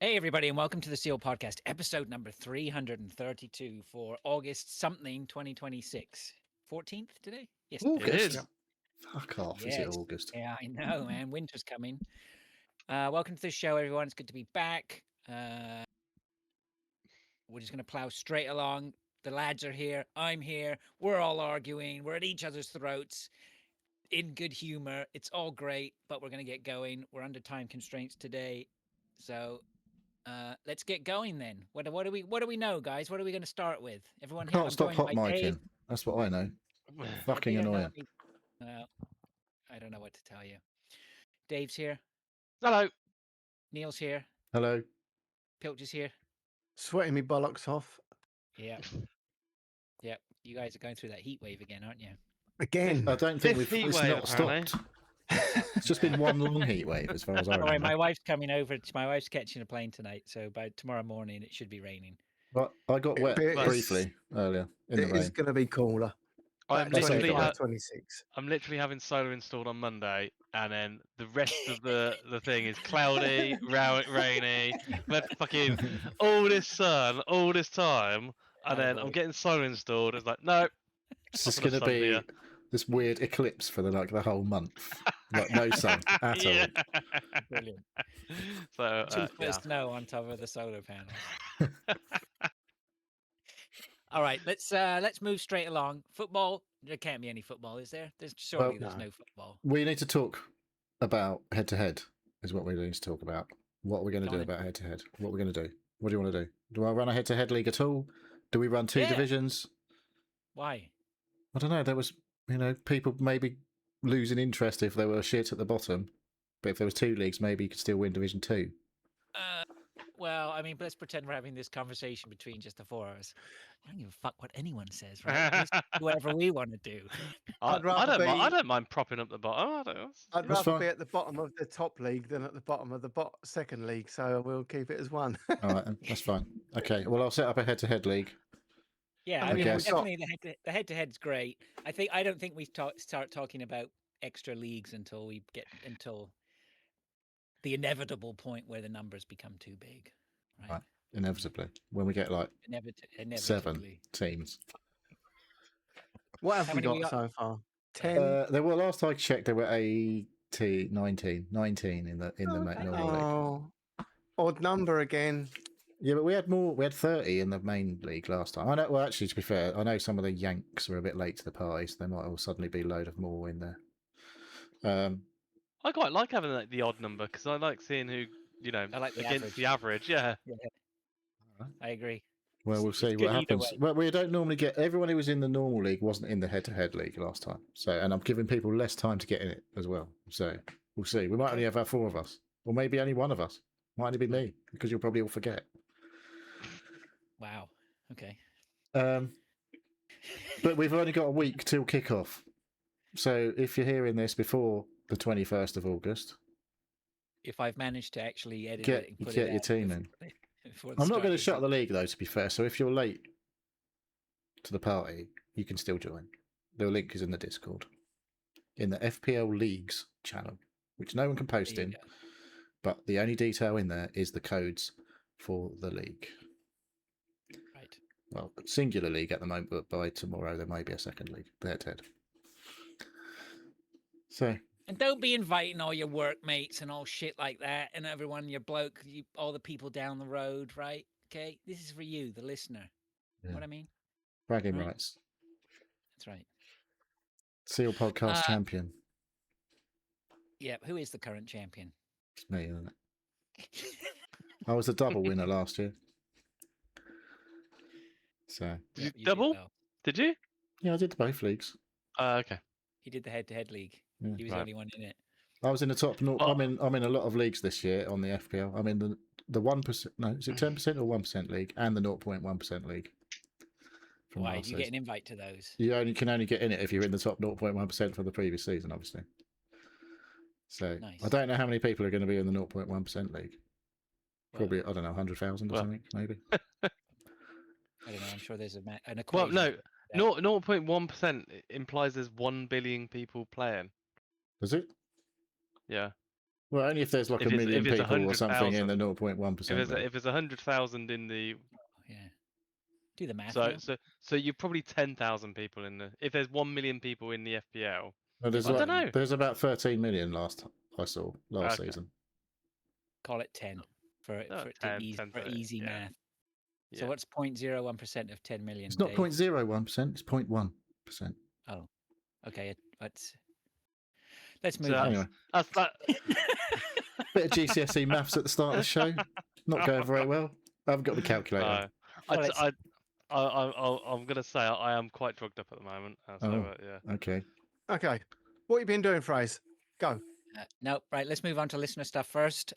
Hey, everybody, and welcome to the Seal Podcast, episode number 332 for August something 2026. 14th today? Yes, today. August? It is. Fuck off, is Yes. it August? Yeah, I know, man. Winter's coming. Welcome to the show, everyone. It's good to be back. We're just going to plow straight along. The lads are here. I'm here. We're all arguing. We're at each other's throats in good humor. It's all great, but we're going to get going. We're under time constraints today. So let's get going then. What do we know, guys? What are we going to start with? Everyone here. Can't stop hot micing. That's what I know. Fucking annoying. I don't know what to tell you. Dave's here. Hello. Neil's here. Hello. Pilch is here. Sweating me bollocks off. Yeah. Yep. You guys are going through that heat wave again, aren't you? Again. I don't think Fifth heat it's wave, not apparently. stopped. It's just been one long heat wave, as far as I All right, remember. my wife's coming over. My wife's catching a plane tonight, so by tomorrow morning it should be raining. But I got wet It's- briefly earlier in the It rain. is going to be cooler. I'm That's literally, okay. 26. I'm literally having solar installed on Monday, and then the rest of the thing is cloudy, rainy, but fucking all this sun, all this time, and then I'm getting solar installed. It's like, no, It's just Not going to gonna sun be here. this weird eclipse for the whole month. Like no sun at all. yeah. Brilliant. So 2 foot yeah. of snow on top of the solar panels. All right, let's move straight along. Football. There can't be any football, is there? Surely there's no. no football. We need to talk about head-to-head is what we need to talk about. What are we going to do Fine. about head-to-head? What are we going to do? What do you want to do? Do I run a head-to-head league at all? Do we run two Yeah. divisions? Why? I don't know. There was, people maybe losing interest if they were shit at the bottom. But if there was two leagues, maybe you could still win Division 2. Well, I mean, let's pretend we're having this conversation between just the four of us. I don't give a fuck what anyone says, right? Let's do whatever we want to do. I, I'd rather I be- don't mind propping up the bottom. I don't, I'd That's rather fine. be at the bottom of the top league than at the bottom of the second league, so we'll keep it as one. All right, then, that's fine. Okay, well, I'll set up a head-to-head league. Yeah, I I mean, guess. definitely the head-to-head's great. I don't think we start talking about extra leagues until the inevitable point where the numbers become too big, right? Right. Inevitably, when we get like Inevitably. 7 teams. What have How we many we got got? so far? 10? There were, last I checked, there were 19 in the normal league. Oh, odd number again. Yeah, but we had more. We had 30 in the main league last time. I know. Well, actually, to be fair, I know some of the Yanks were a bit late to the party, so there might all suddenly be a load of more in there. I quite like having like, the odd number because I like seeing who I like the against average. the average. Yeah. I agree. Well, we'll It's see good what either happens. way. Well, we don't normally get everyone who was in the normal league wasn't in the head-to-head league last time. So, and I'm giving people less time to get in it as well. So we'll see. We might only have 4 of us, or maybe only one of us. Might only be me because you'll probably all forget. Wow. Okay. But we've only got a week till kickoff. So if you're hearing this before the 21st of August, If I've managed to actually edit Get- it and put get it your out team in. before the I'm not start going to of shut the league though, to be fair. So if you're late to the party, you can still join. The link is in the Discord, in the FPL Leagues channel, which no one can post There you in. go. But the only detail in there is the codes for the league. Right. Well, singular league at the moment, but by tomorrow there may be a second league. Head. So And don't be inviting all your workmates and all shit like that, and everyone, your bloke, all the people down the road, right? Okay, this is for you, the listener. Yeah. Know what I mean? bragging Right. rights. That's right. Seal podcast champion. Yeah. Who is the current champion? It's me, isn't it? I was a double winner last year. So Yeah, You you did double? well. Did you? yeah, I did both leagues. Okay. He did the head-to-head league. Yeah. He was Right. the only one in it. I was in the top. Oh. I'm in a lot of leagues this year on the FPL. I'm in the 1%. No, is it 10% or 1% league and the 0.1% league. From Why? last Do you get season. an invite to those? You can only get in it if you're in the top 0.1% for the previous season, obviously. So Nice. I don't know how many people are going to be in the 0.1% league. Well, Probably, I don't know, 100,000 or Well. something, maybe. I don't know. I'm sure there's an Well, equation. no, Yeah. 0.1% implies there's 1 billion people playing. Does it? Yeah. Well, only if there's like If a it's- million if it's people or something in the 100,000. 0.1%. If there's 100,000 in the Yeah. Do the math. so Neil. so you're probably 10,000 people in the. If there's 1 million people in the FPL, No, there's I don't know. There's about 13 million I saw last Okay. season. Call it 10 for it 10, easy 10, for 30, easy yeah. math. So Yeah. what's 0.01% of 10 million? It's not Dave? 0.01%. It's 0.1%. Oh, okay. Let's move So on. Anyway, that's that. bit of GCSE maths at the start of the show. Not going very well. I haven't got the calculator. No. Well, I'm gonna say I am quite drugged up at the moment. Yeah. Okay. Okay. What you been doing, Fraser? Go. no, right. Let's move on to listener stuff first.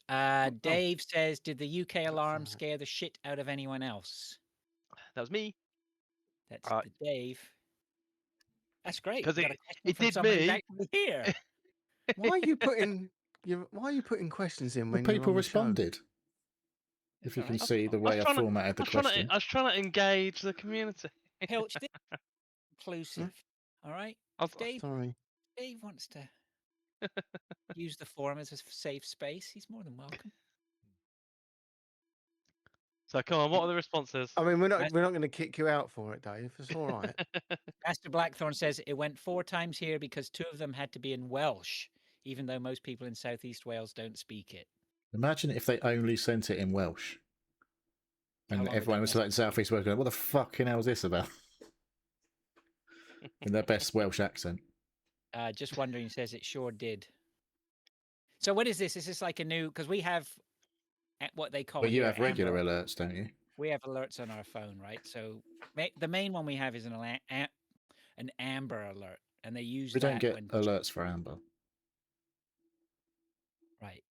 Dave says, "Did the UK alarm alright. scare the shit out of anyone else?" That was me. That's the Dave. That's great. 'Cause We got a question it from did someone who's me. actually here. Why are you putting questions in The when you're people on the show? responded. If you all can right. see the way I formatted the question. I was trying to engage the community. Pilch, this is inclusive. All right. I If was- Sorry. Dave wants to use the forum as a safe space, he's more than welcome. So come on, what are the responses? I mean, we're not going to kick you out for it, Dave. It's all right. Master Blackthorn says it went 4 times here because 2 of them had to be in Welsh, even though most people in Southeast Wales don't speak it. Imagine if they only sent it in Welsh. How And long would everyone that was message like in South East Wales going, what the fucking hell is this about? In their best Welsh accent. Just wondering says it sure did. So what is this? Is this like a new? Because we have what they call. But you here have regular Amber. alerts, don't you? We have alerts on our phone, right? So the main one we have is an Amber alert, and they use We that don't get when alerts for Amber. right.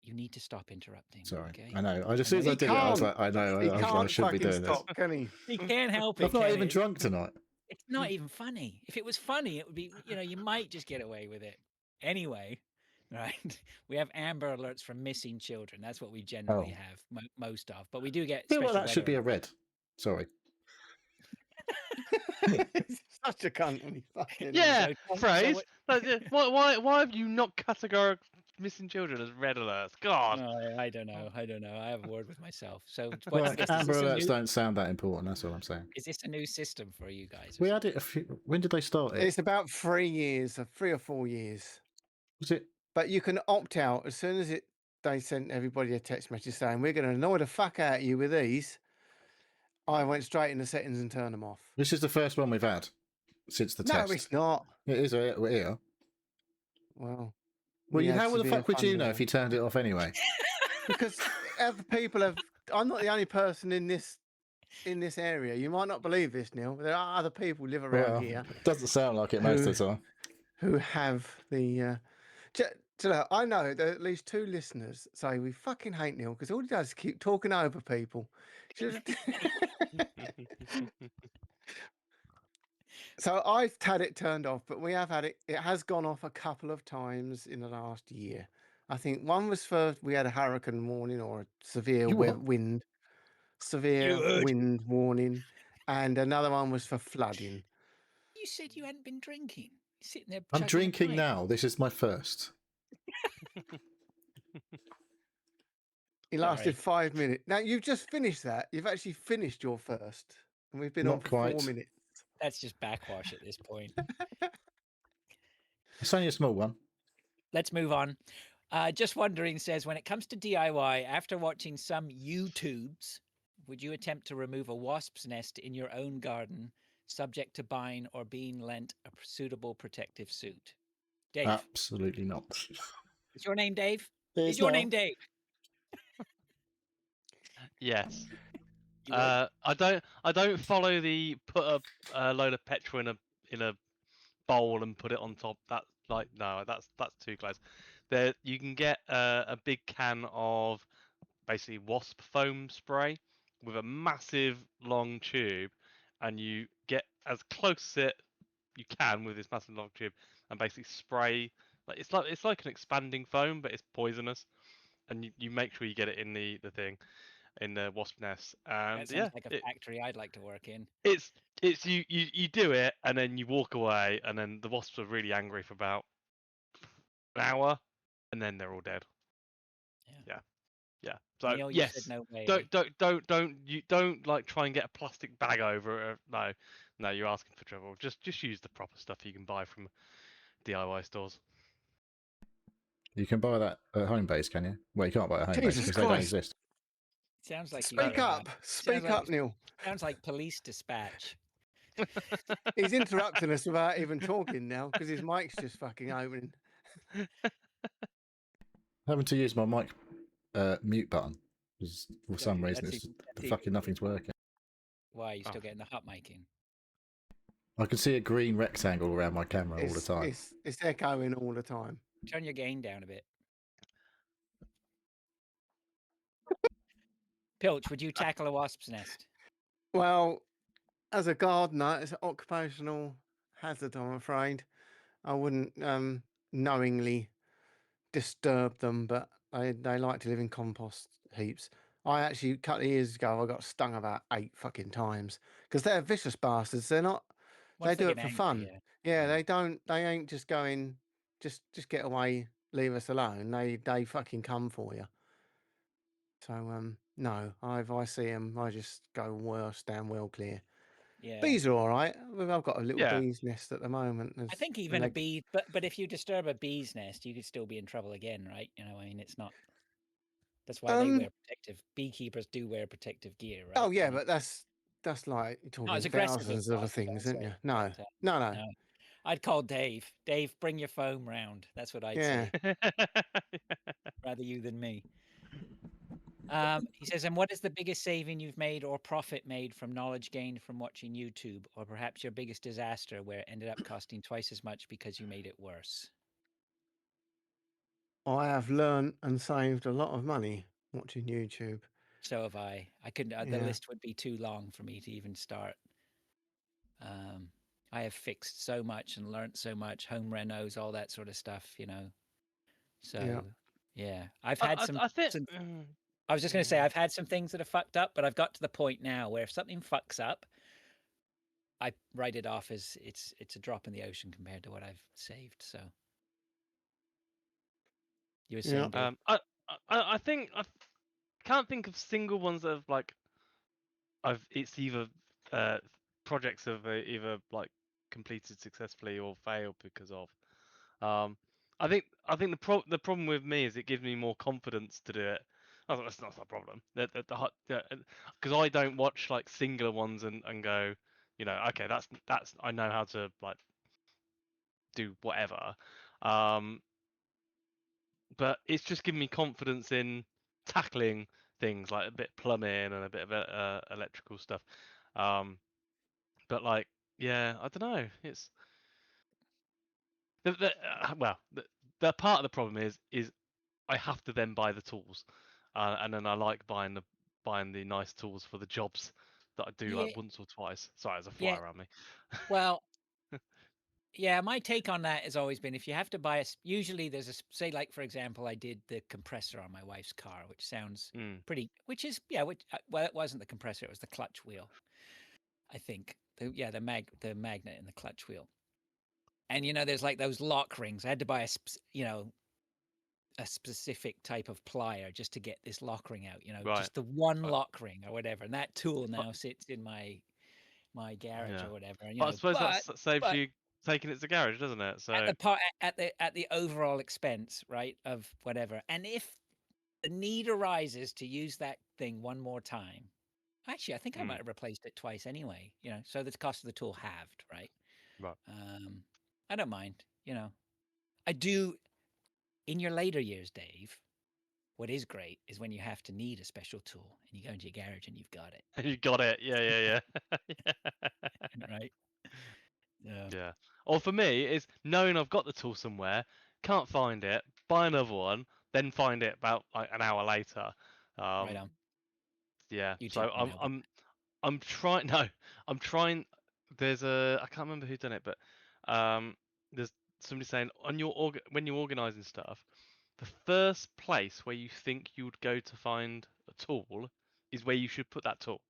You need to stop interrupting. Sorry. Okay? I know. As soon as He I did it, I was can't. like, I know. He I can't should be fucking doing stop, can he? He can't help it. this. I'm not can even he? drunk tonight. It's not even funny. If it was funny, it would be, you might just get away with it. Anyway, right? We have Amber alerts for missing children. That's what we generally have most of. But we do get I feel like special that should weather be a alerts. red. Sorry. He's such a cunt when he fucking. Yeah, So phrase. Why have you not categorized missing children as red alerts? God. I don't know. I don't know. I have a word with myself. So Well, what's this? Amber alerts don't sound that important. That's all I'm saying. Is this a new system for you guys? We had it a few. When did they start it? It's about 3 years, 3 or 4 years. Was it? But you can opt out as soon as they sent everybody a text message saying we're going to annoy the fuck out of you with these. I went straight in the settings and turned them off. This is the first one we've had since the test. No, it's not. It is here. Well, How the fuck would you know if you turned it off anyway? Because other people have. I'm not the only person in this area. You might not believe this, Neil, but there are other people who live around here Doesn't sound like it most of the time. who have the. I know that at least 2 listeners say we fucking hate Neil because all he does is keep talking over people. So I've had it turned off, but we have had it. It has gone off a couple of times in the last year. I think one was for we had a hurricane warning or a severe wind warning, and another one was for flooding. You said you hadn't been drinking. You're sitting there. I'm chugging a drinking pint. now. This is my first. It lasted 5 minutes. Now you've just finished that. You've actually finished your first, and we've been on for 4 minutes. That's just backwash at this point. It's only a small one. Let's move on. Just wondering says, when it comes to DIY, after watching some YouTubes, would you attempt to remove a wasp's nest in your own garden, subject to buying or being lent a suitable protective suit? Dave. Absolutely not. Is your name Dave? It's Is your not. name Dave? Yes. You would? I don't follow the put a load of petrol in a bowl and put it on top. That's too close. There you can get a big can of basically wasp foam spray with a massive long tube, and you get as close as you can with this massive long tube and basically spray. It's like an expanding foam, but it's poisonous, and you make sure you get it in the thing. In the wasp nest, and That sounds like a factory I'd like to work in. it's you do it, and then you walk away, and then the wasps are really angry for about an hour, and then they're all dead. Yeah. So Neil, you said yes, no way. Eh? don't like try and get a plastic bag over it. No, you're asking for trouble. Just use the proper stuff you can buy from DIY stores. You can buy that at Homebase, can you? Well, you can't buy it at Homebase Jesus because they don't Christ. exist. Sounds like Speak you're, up. Speak up, Neil. Sounds like police dispatch. He's interrupting us without even talking now because his mic's just fucking opening. Having to use my mic mute button because for some reason That's fucking nothing's working. Why are you still Oh. getting the hot micing? I can see a green rectangle around my camera all the time. It's echoing all the time. Turn your gain down a bit. Pilch, would you tackle a wasp's nest? Well, as a gardener, it's an occupational hazard, I'm afraid. I wouldn't knowingly disturb them, but they like to live in compost heaps. I actually, a couple of years ago, I got stung about 8 fucking times because they're vicious bastards. They're not. Once They they do get it for angry, fun. yeah. Yeah, they don't. They ain't just going. Just get away. Leave us alone. They fucking come for you. So no, if I see them, I just go well, stand well clear. Yeah. Bees are all right. I've got a little Yeah. bee's nest at the moment. I think even a bee, but if you disturb a bee's nest, you could still be in trouble again, right? You know, I mean, it's not. That's why they wear protective. Beekeepers do wear protective gear, right? Oh yeah, You know? but that's like you're Not as talking aggressive as thousands of wasps, things, I'd isn't you? say. No, But, no. no. I'd call Dave. Dave, bring your foam round. That's what I'd Yeah. say. Rather you than me. He says, and what is the biggest saving you've made or profit made from knowledge gained from watching YouTube, or perhaps your biggest disaster where it ended up costing twice as much because you made it worse? I have learned and saved a lot of money watching YouTube. So have I. I couldn't. The Yeah. list would be too long for me to even start. I have fixed so much and learnt so much, home renos, all that sort of stuff. You know. So yeah, I've had I think. I was just going to say I've had some things that have fucked up, but I've got to the point now where if something fucks up, I write it off as it's a drop in the ocean compared to what I've saved. So you were saying, Dave? I think I can't think of single ones that have like it's either projects have either like completed successfully or failed because of. I think the problem with me is it gives me more confidence to do it. Oh, that's not a problem. Because I don't watch like singular ones and go, you know, okay, that's I know how to like do whatever. But it's just given me confidence in tackling things like a bit of plumbing and a bit of electrical stuff. But like, yeah, I don't know. It's the part of the problem is I have to then buy the tools, and then I like buying the nice tools for the jobs that I do Yeah, like once or twice. Sorry, there's a fly yeah. around me. Well, yeah. My take on that has always been if you have to buy usually there's say like for example, I did the compressor on my wife's car, which sounds pretty. Which is well, it wasn't the compressor; it was the clutch wheel. I think the magnet in the clutch wheel. And you know, there's like those lock rings. I had to buy a specific type of plier just to get this lock ring out. You know, Right. just the one lock ring or whatever. And that tool now sits in my garage Yeah. or whatever. And, you But I know, suppose that saves you taking it to the garage, doesn't it? So at the overall expense, right, of whatever. And if the need arises to use that thing one more time, actually, I think I might have replaced it twice anyway. You know, so the cost of the tool halved, right? Right. I don't mind. You know, I do. In your later years, Dave, what is great is when you have to need a special tool and you go into your garage and you've got it. You got it. Yeah. Right? Yeah. Or for me, it's knowing I've got the tool somewhere, can't find it, buy another one, then find it about like an hour later. Right on. Yeah. You So tip me now. I'm trying. No, I'm trying. There's I can't remember who done it, but there's somebody saying on when you're organizing stuff, the first place where you think you would go to find a tool is where you should put that tool.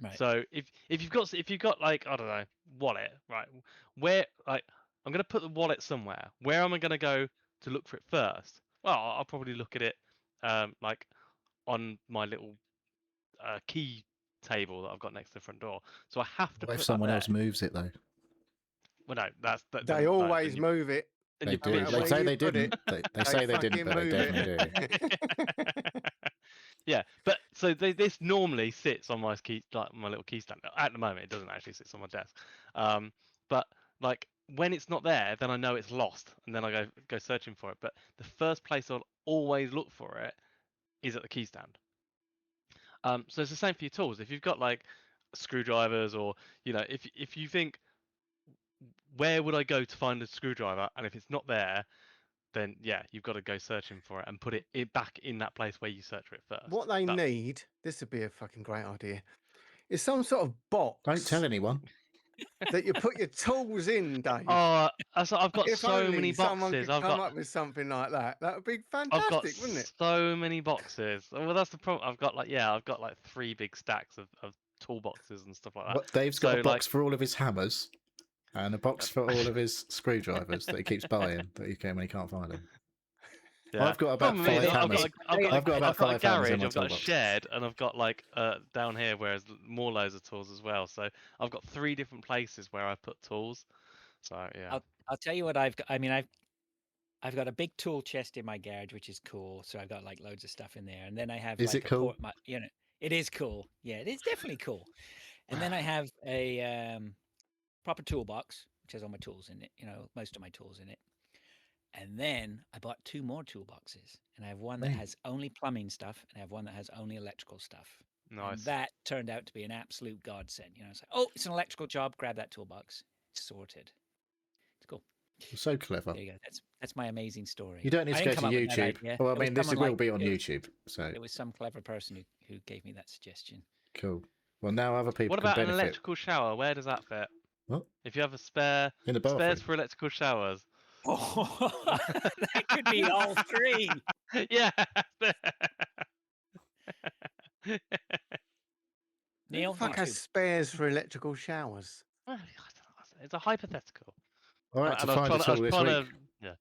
Right. So if you've got like I don't know wallet, right, where like I'm gonna put the wallet somewhere. Where am I gonna go to look for it first? Well, I'll probably look at it like on my little key table that I've got next to the front door. So I have to What if put someone that else there. moves it though? Well, no, that's that. They then, no, always then you, move it. then They you're do. No matter They where say you they put didn't. it, They say they didn't, fucking but they move definitely it. do. Yeah, but so this normally sits on my key, like my little key stand. At the moment, it doesn't actually sit on my desk. But like when it's not there, then I know it's lost, and then I go searching for it. But the first place I'll always look for it is at the key stand. So it's the same for your tools. If you've got like screwdrivers, or if you think where would I go to find a screwdriver, and if it's not there, then yeah, you've got to go searching for it and put it back in that place where you search for it first. What they need, this would be a fucking great idea, is some sort of box Don't tell anyone. that you put your tools in, Dave. Oh, I've got If so only many someone boxes. could come up with something like that. That would be I've got fantastic, wouldn't it? so many boxes. Well, that's the problem. I've got like 3 big stacks of toolboxes and stuff like that. What, Dave's got a box for all of his hammers and a box for all of his screwdrivers that he keeps buying that he can when he can't find them. Yeah. I've got about Problem 5 is, hammers. I've got about I've got a 5 hammers in garage, my I've got a toolbox. shed, and I've got like down here where there's more loads of tools as well. So I've got 3 different places where I put tools. So yeah. I'll tell you what I've got. I mean, I've got a big tool chest in my garage, which is cool. So I've got like loads of stuff in there, and then I have Is like it cool? it is cool. Yeah, it is definitely cool. And then I have a proper toolbox, which has all my tools in it. Most of my tools in it. And then I bought 2 more toolboxes, and I have one that Hey. has only plumbing stuff, and I have one that has only electrical stuff. And Nice. that turned out to be an absolute godsend. It's like, oh, it's an electrical job. Grab that toolbox. It's sorted. It's cool. You're so clever. There you go. That's my amazing story. You don't need I to didn't go come to up with that YouTube. idea. Well, I It was mean, this someone will be on it was- YouTube. So It was some clever person who gave me that suggestion. cool. Well, now other people What can about an benefit. electrical shower? Where does that fit? What? If you have a spare In the bathroom. spares for electrical showers. Oh, that could be all 3. Yeah. Neil, Fuck has YouTube. spares for electrical showers. It's a hypothetical. I had to And I was find a trying tool this to- week. Yeah.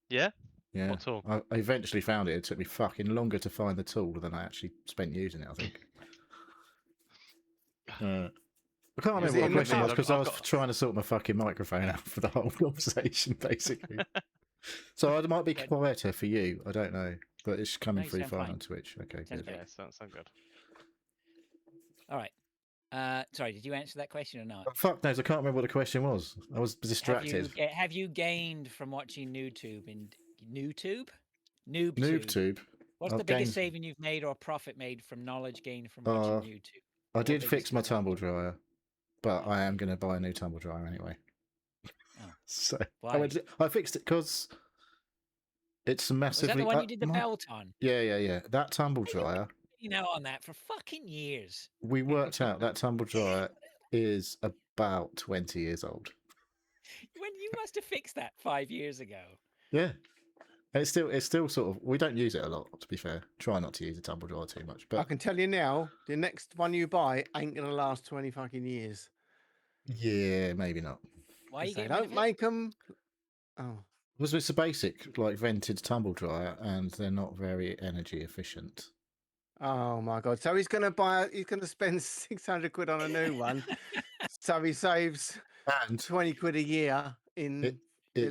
Yeah? Yeah. What tool? I eventually found it. It took me fucking longer to find the tool than I actually spent using it, I think. I can't Was remember it what in the the question was bin? because I I've was got- trying to sort my fucking microphone out for the whole conversation, basically. So I might be Good. quieter for you. I don't know. But it's coming No, you through sound fine fine. on Twitch. Okay, Sounds good. great. Yeah, sounds good. All right. Sorry, did you answer that question or not? Oh, fuck knows. I can't remember what the question was. I was distracted. Have you gained from watching NewTube in NewTube? NoobTube. NoobTube. What's I've the biggest gained- saving you've made or profit made from knowledge gained from watching YouTube? I Or did biggest fix my expense? tumble dryer, but I am going to buy a new tumble dryer anyway. Oh, So why? I fixed it because it's Was massively. that the one you did the belt on? Yeah. That tumble dryer. On that for fucking years. We worked out that tumble dryer is about 20 years old. When you must have fixed that 5 years ago. Yeah. And it's still sort of, we don't use it a lot, to be fair. Try not to use the tumble dryer too much. I But can tell you now, the next one you buy ain't gonna last 20 fucking years. yeah, maybe not. Why are you They getting rid don't of it? make them. Oh, Because it's a basic, like, vented tumble dryer, and they're not very energy efficient. oh my god! So he's gonna spend 600 quid on a new one, so he saves And 20 quid a year in. it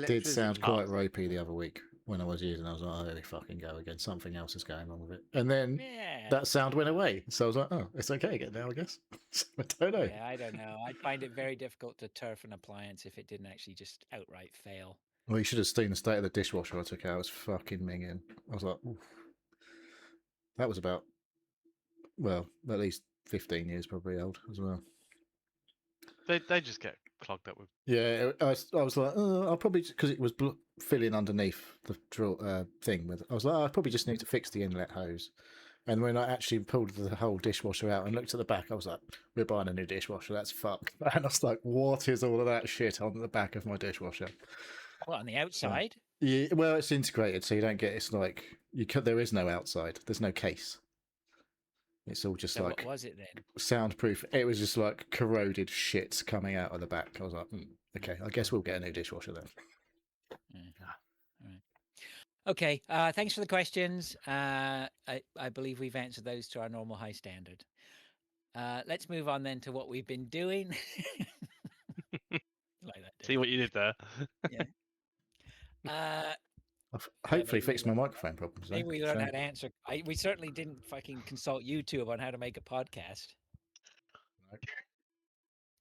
did sound electricity. quite ropey the other week when I was using it. I was like, oh, there we fucking go again. Something else is going on with it. And then Yeah. that sound went away. So I was like, oh, it's okay again now, I guess. So I don't know. Yeah, I don't know. I'd find it very difficult to turf an appliance if it didn't actually just outright fail. Well, you should have seen the state of the dishwasher I took out. It was fucking minging. I was like, oof. That was about, well, at least 15 years probably old as well. They just get clogged up with. Yeah, I was like, I'll probably, because it was filling underneath the drill thing with. I was like, I probably just need to fix the inlet hose. And when I actually pulled the whole dishwasher out and looked at the back, I was like, we're buying a new dishwasher. That's fucked. And I was like, what is all of that shit on the back of my dishwasher? Well, on the outside. Yeah, well, it's integrated, so you don't get. It's like there is no outside. There's no case. It's all just So like what was it then? soundproof. It was just like corroded shit coming out of the back. I was like, okay, I guess we'll get a new dishwasher then. Okay. Thanks for the questions. I believe we've answered those to our normal high standard. Let's move on then to what we've been doing. Like that, See Dave. what you did there. Yeah. I've Yeah, hopefully maybe we fixed my learned- microphone problems. Maybe Though, we learned so- how to answer. We certainly didn't fucking consult YouTube on how to make a podcast,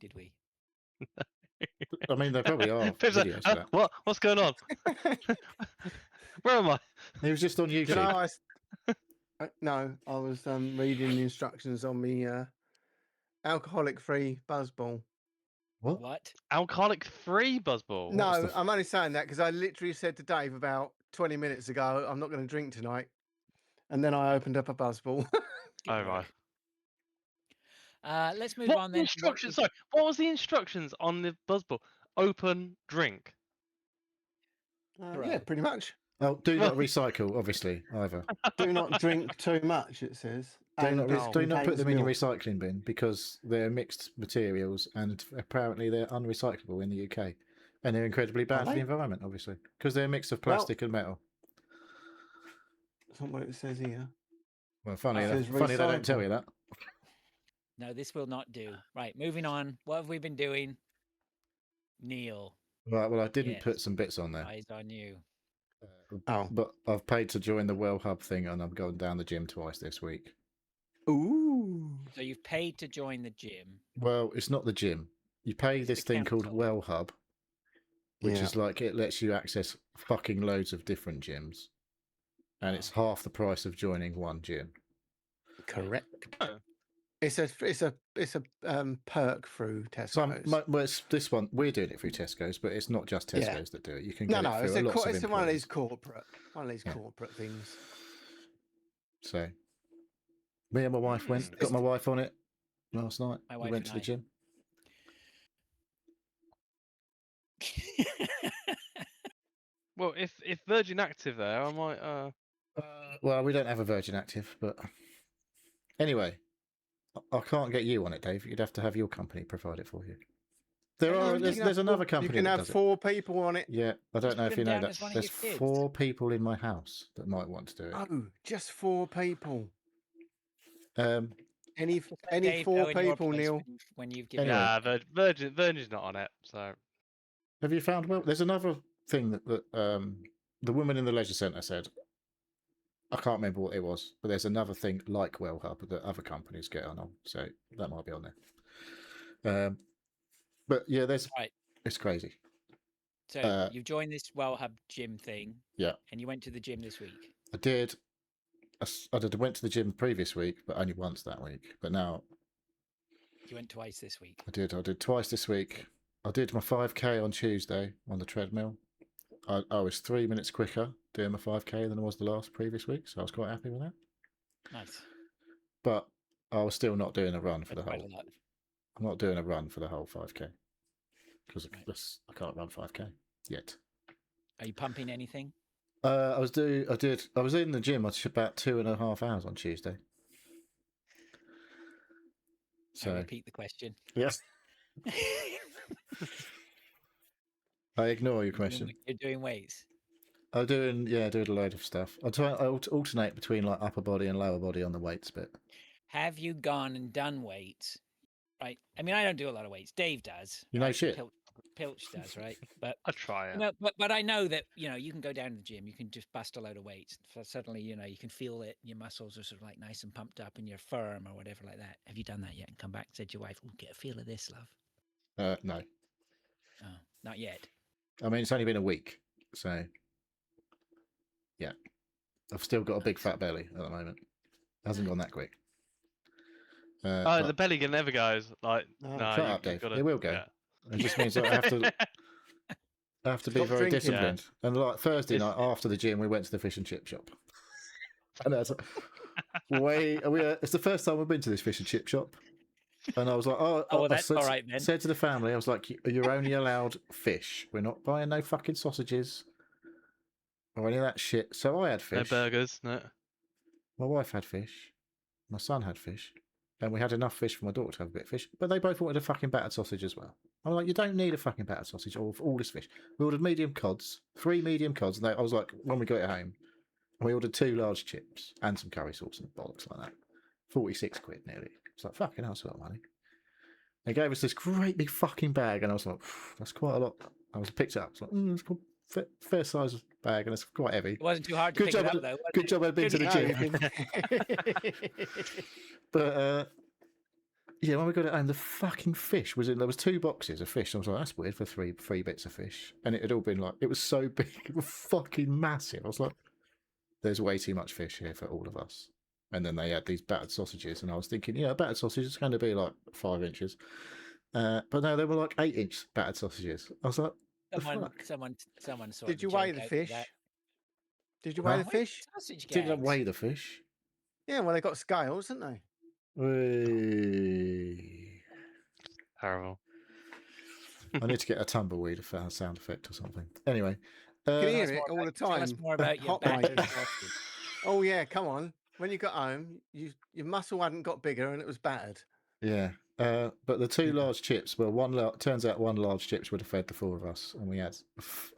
did we? I mean, there probably are Pip's like, videos for that. What? What's going on? Where am I? It was just on Do you YouTube. know, no, I was reading the instructions on the alcoholic-free buzzball. What? What? Alcoholic-free buzzball. What was No, the I'm only saying that because I literally said to Dave about 20 minutes ago, I'm not going to drink tonight. And then I opened up a buzzball. Oh right. Let's move What on the then. to what instructions? Sorry, what was the instructions on the buzzball? Open, drink. Yeah, Right. pretty much. Oh, do not recycle, obviously, either. Do not drink too much, it says. Do And not, this do not put contains them in your milk. recycling bin because they're mixed materials and apparently they're unrecyclable in the UK. And they're incredibly bad for they? the environment, obviously, because they're a mix of Well- plastic and metal. That's not what it says here. Well, funny, It enough, says funny they don't tell recycle. you that. No, this will not do. Right, moving on. What have we been doing? Neil, Right, well, I didn't Yes. put some bits on there, eyes on you. Oh. but I've paid to join the Well Hub thing and I'm going down the gym twice this week. Ooh. So you've paid to join the gym. Well, it's not the gym. You pay It's this the thing called council. Well Hub, which Yeah. is like it lets you access fucking loads of different gyms, and it's half the price of joining one gym. Correct. Oh. It's a perk through Tesco's. Well, it's this one. We're doing it through Tesco's, but it's not just Tesco's Yeah. that do it. You can No, get it it's, through lots of it's one of these employees. Yeah. corporate things. So, me and my wife went. Got my wife on it last night. My We wife went to and the gym. Well, if Virgin Active there, I might. Well, we don't have a Virgin Active, but anyway, I can't get you on it, Dave. You'd have to have your company provide it for you. There's another company. You can that have does it. 4 people on it. Yeah, I don't Just know put if you them know down that. as one of There's your kids. 4 people in my house that might want to do it. Oh, just 4 people. Um, Any Dave, 4 go in your people, place Neil. when you've given Anyway. up. Nah, Virgin's not on it. So have you found well? There's another thing that the woman in the leisure centre said. I can't remember what it was, but there's another thing like Well Hub that other companies get on, so that might be on there. But yeah, Right. it's crazy. So you've joined this Well Hub gym thing. Yeah. And you went to the gym this week. I did. I went to the gym previous week, but only once that week. But now You went twice this week. I did twice this week. I did my 5K on Tuesday on the treadmill. I was 3 minutes quicker doing my 5K than I was the previous week, so I was quite happy with that. Nice. But I was still not doing a run for the Quite whole. a lot. I'm not doing a run for the whole 5K because Right. I can't run 5K yet. Are you pumping anything? I was in the gym about 2.5 hours on Tuesday. I So repeat the question. yes, I ignore your question. You're doing weights. I'm doing a load of stuff. I alternate between like upper body and lower body on the weights bit. Have you gone and done weights? Right. I mean, I don't do a lot of weights. Dave does. You know right? shit. Pilch does, right? But I try it. no, but I know that you can go down to the gym. You can just bust a load of weights. So suddenly, you can feel it. Your muscles are sort of like nice and pumped up, and you're firm or whatever like that. Have you done that yet? And come back and said to your wife, "Oh, get a feel of this, love." No, Oh, not yet. I mean it's only been a week, so yeah, I've still got a big fat belly at the moment. It hasn't gone that quick. Oh, the belly never goes. Like Oh, no, shut up, Dave. Gotta, It will go. yeah. It just means that I have to. I have to be Stop very drinking. disciplined. And like Thursday It's- night after the gym, we went to the fish and chip shop. And that's it's the first time we've been to this fish and chip shop. And I was like, Oh, well, that's all right I then. said to the family, I was like, you're only allowed fish. We're not buying no fucking sausages or any of that shit. So I had No fish. burgers. No. My wife had fish. My son had fish. and we had enough fish for my daughter to have a bit of fish. But they both wanted a fucking battered sausage as well. I'm like, you don't need a fucking battered sausage or all this fish. We ordered medium cods, 3 medium cods, and I was like, when we got it home, we ordered 2 large chips and some curry sauce and bollocks like that. 46 quid nearly. It's like, fucking hell, that's a lot of money. They gave us this great big fucking bag, and I was like, that's quite a lot. I picked it up. It's like, it's quite fair size bag, and it's quite heavy. It wasn't too hard to Good pick job, it up, though. was good it? job I'd been to the Good gym. But yeah, when we got it home, the fucking fish was in. There was 2 boxes of fish. I was like, that's weird for three bits of fish, and it had all been like, it was so big, it was fucking massive. I was like, there's way too much fish here for all of us. And then they had these battered sausages, and I was thinking, a battered sausage is going to be like 5 inches. But no, they were like 8-inch battered sausages. I was like, Someone sorted. Did you weigh the fish? Did you weigh the fish? Didn't weigh the fish. Yeah, well, they got scales, haven't they? Terrible. I need to get a tumbleweed sound effect or something. Anyway, you can hear it all the time. Tell us more about your Hot battered mic. sausage. Oh yeah, come on. When you got home, your muscle hadn't got bigger and it was battered. Yeah, but the 2 large chips. Well, turns out 1 large chips would have fed the 4 of us, and we had.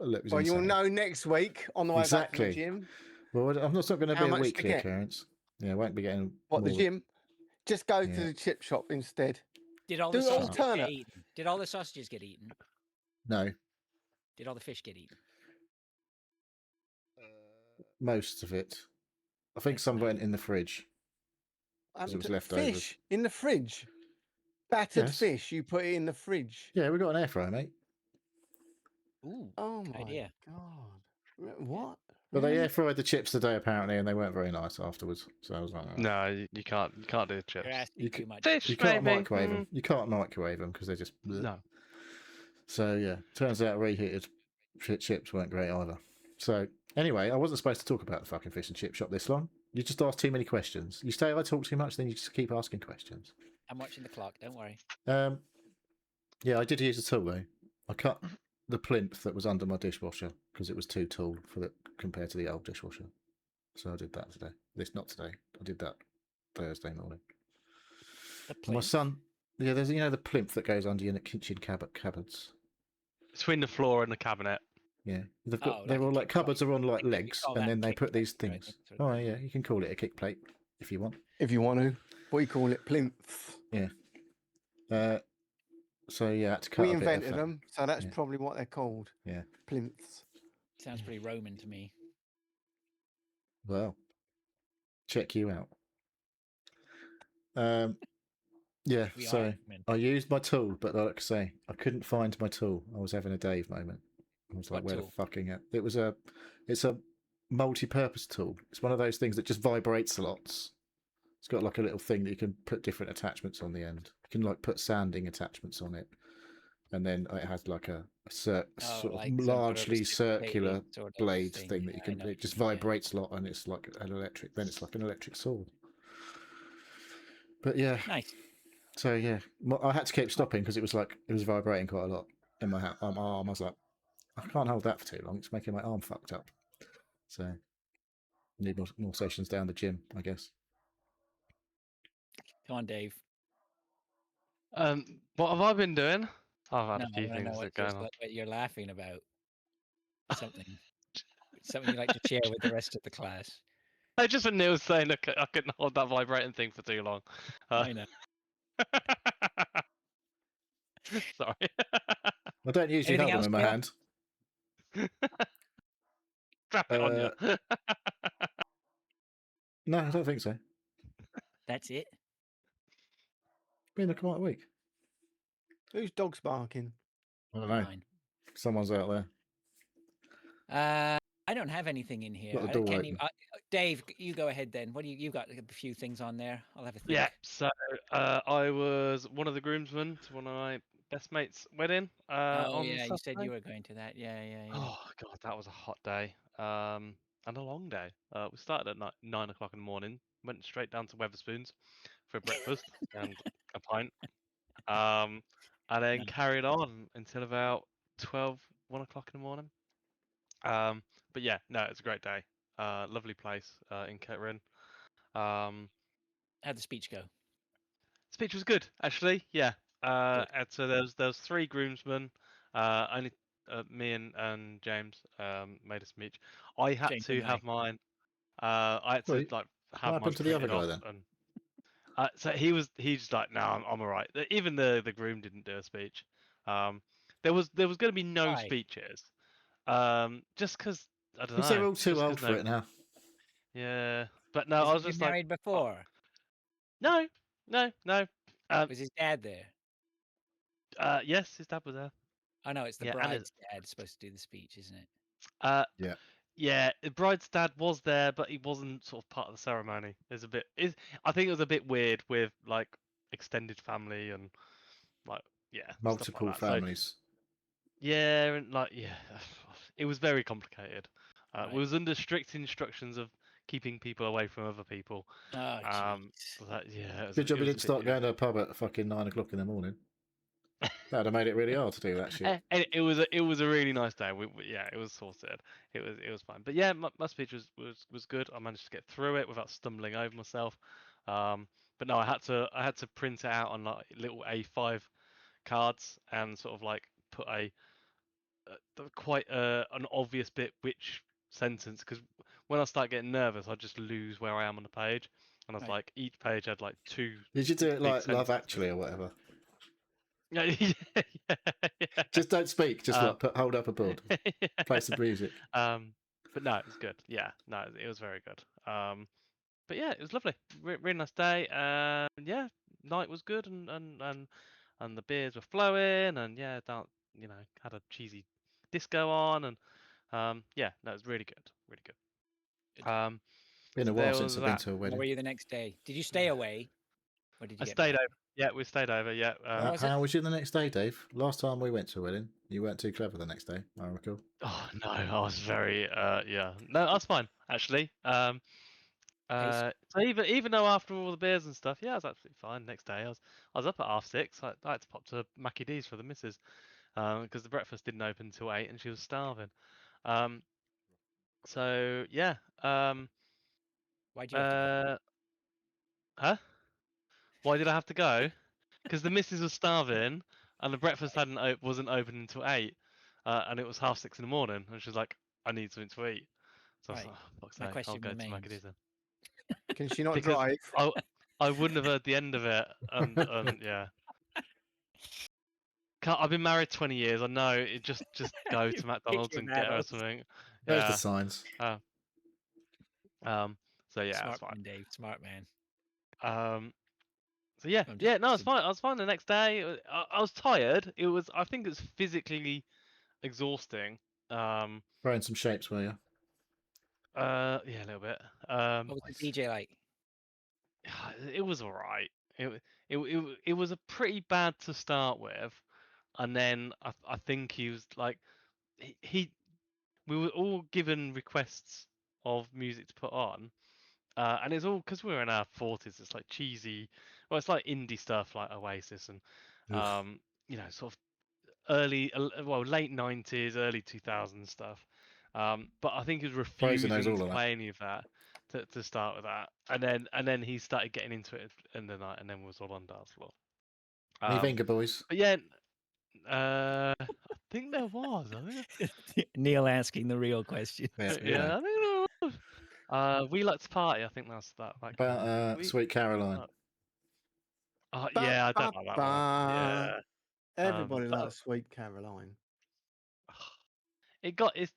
Well, you'll know next week on the way back from the gym. Well, I'm not going to be a weekly occurrence. Yeah, I won't be getting. The gym? Just go to the chip shop instead. Did all the sausages get eaten? Did all the sausages get eaten? No. Did all the fish get eaten? Most of it. I think some went in the fridge. It was leftovers. Fish in the fridge. Battered fish. You put it in the fridge. Yeah, we got an air fryer, mate. Ooh. Oh my god! What? But they air fried the chips today apparently, and they weren't very nice afterwards. So I was like, oh. No, you can't do the chips. Too much. Fish, you can't microwave them. You can't microwave them because they're just bleh. No. So yeah, turns out reheated chips weren't great either. So anyway, I wasn't supposed to talk about the fucking fish and chip shop this long. You just asked too many questions. You say I talk too much, then you just keep asking questions. I'm watching the clock. Don't worry. Yeah, I did use a tool though. I cut the plinth that was under my dishwasher because it was too tall compared to the old dishwasher. So I did that today. Not today. I did that Thursday morning. My son, there's the plinth that goes under your kitchen cupboards. Between the floor and the cabinet. Yeah, they're all like cupboards are on like legs, and then they put these things. Oh yeah, you can call it a kick plate if you want. If you want to, what do you call it? Plinth. Yeah. So yeah, I had to cut. We invented them, so that's probably what they're called. Yeah. Plinths. Sounds pretty Roman to me. Well, check you out. Yeah, so I used my tool, but like I say, I couldn't find my tool. I was having a Dave moment. I was like, where the fucking hell? It's a multi-purpose tool. It's one of those things that just vibrates a lot. It's got like a little thing that you can put different attachments on the end. You can like put sanding attachments on it, and then it has like a sort of largely circular blade thing that you can. It just vibrates a lot, and it's like an electric. Then it's like an electric saw. But yeah, nice. So yeah, I had to keep stopping because it was vibrating quite a lot in my arm. I was like, I can't hold that for too long. It's making my arm fucked up. So need more sessions down the gym, I guess. Come on, Dave. What have I been doing? I've had a few things that going on. What you're laughing about. Something you like to share with the rest of the class. I just when Neil was saying I couldn't hold that vibrating thing for too long. I know. Sorry. I don't usually have them in my hand. Strap it on you. No, I don't think so. That's it. Been a quiet week. Whose dog's barking? I don't know. Mine. Someone's out there. I don't have anything in here. Got the door open. Dave, you go ahead then. What do you got? A few things on there. I'll have a think. Yeah. So I was one of the groomsmen to one of my best mates' wedding. On yeah, Saturday. you said you were going to that. Yeah. Oh god, that was a hot day. And a long day. We started at 9 o'clock in the morning. Went straight down to Weatherspoons for breakfast and a pint. And then carried on until about 1 o'clock in the morning. But yeah, no, it's a great day. Lovely place in Kettering. How'd the speech go? Speech was good, actually. Yeah. Good. And so there was 3 groomsmen. Only me and James made a speech. I had James to and I. have mine. I had to Wait, like what have mine happened to the other printed guy off, then? and so he's just like, no, I'm all right. Even the groom didn't do a speech. There was going to be no Why? speeches. Just because I don't Because they're know. all too Just old because for no. it now. Yeah, but no, Has I he was been just like, married oh, before? no, no, no. Was his dad there? Yes, his dad was there. Oh no, it's the Yeah, and his bride's dad supposed to do the speech, isn't it? uh Yeah. yeah, the bride's dad was there, but he wasn't sort of part of the ceremony. It's a bit. I think it was a bit weird with like extended family and like stuff like Multiple that. So families. yeah, and like it was very complicated. We Right. was under strict instructions of keeping people away from other people. Oh jeez. Yeah, Good job it we was a didn't bit. start going to a pub at fucking 9 o'clock in the morning. That'd have made it really hard to do that shit. And it was a really nice day. Yeah, it was sorted. It was fine. But yeah, my speech was good. I managed to get through it without stumbling over myself. But no, I had to print it out on like little A5 cards and sort of like put quite an obvious bit which sentence, because when I start getting nervous, I just lose where I am on the page. And I was Right. like, each page had like 2 Did you do it big like Love sentences. Actually or whatever? Yeah, yeah. Just don't speak. Just Um, hold up a board. Play some music. But no, it was good. Yeah, no, it was very good. But yeah, it was lovely. Really nice day. And yeah, night was good, and the beers were flowing, and yeah, had a cheesy disco on, and yeah, no, it was really good, really good. Good. Been a So while there was since I've been that. to a Where wedding. were you the next day? Did you stay away, or did you I get stayed back? over. Yeah, we stayed over. Yeah. Where was it? How was you the next day, Dave? Last time we went to a wedding, you weren't too clever the next day, I recall. Oh no, I was very yeah. No, that's fine actually. Pace? So even though after all the beers and stuff, yeah, I was absolutely fine. Next day, I was up at 6:30. I had to pop to Mackie D's for the missus, because the breakfast didn't open until 8, and she was starving. Um, so yeah. Why'd you have to go? Uh, huh? Why did I have to go? Because the missus was starving, and the breakfast Right. wasn't open until 8, and it was 6:30 in the morning, and she was like, "I need something to eat." So I was Right. like, oh, "Fuck's My sake, I'll question go to Mackie remains. D's then." Can she not Because drive? I wouldn't have heard the end of it, and yeah. I've been married 20 years. I know it. Just go You to pick McDonald's your and get her battles. something. There's the Yeah. signs. Uh, So yeah, it's Smart fine. man, Dave. Smart man. So yeah, I'm just yeah. No, it's messing. fine. I was fine the next day. I was tired. I think it was physically exhausting. Throwing some shapes, were you? Yeah, a little bit. What was the DJ like? It was alright. It was a pretty bad to start with, and then I think he was like he we were all given requests of music to put on, and it's all because we were in our 40s. It's like cheesy, well, it's like indie stuff like Oasis and Ugh. sort of late 90s, early 2000s stuff. But I think he was Fraser knows refusing all to of that. play any of that to start with that, and then he started getting into it in the night, and then was all on dance floor. Any Um, Venga boys? but yeah, I think there was. Neil asking the real question. Yeah, you know. Yeah, I think there was. We like to party. I think that's that came About in. We. Sweet Caroline. Ba, Yeah, I ba, don't like that one. ba. Yeah. Everybody That, loves Sweet Caroline. it's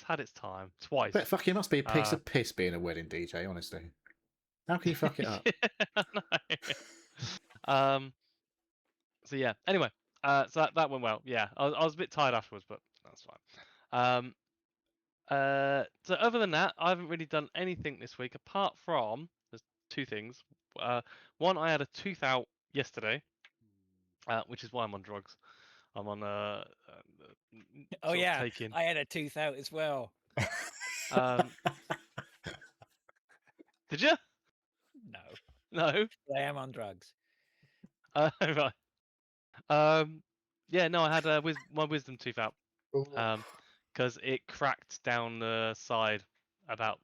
had its time twice. But fucking must be a piece Uh, of piss being a wedding DJ, honestly. How can you fuck it up? yeah, I know. So yeah. Anyway, so that went well. Yeah, I was a bit tired afterwards, but that's fine. So other than that, I haven't really done anything this week apart from there's 2 things. One, I had a tooth out yesterday, which is why I'm on drugs. I'm on Oh sort of yeah, taking. I had a tooth out as well. Um, did you? No, No. I am on drugs. Right. Yeah, no, I had my wisdom tooth out. Because it cracked down the side about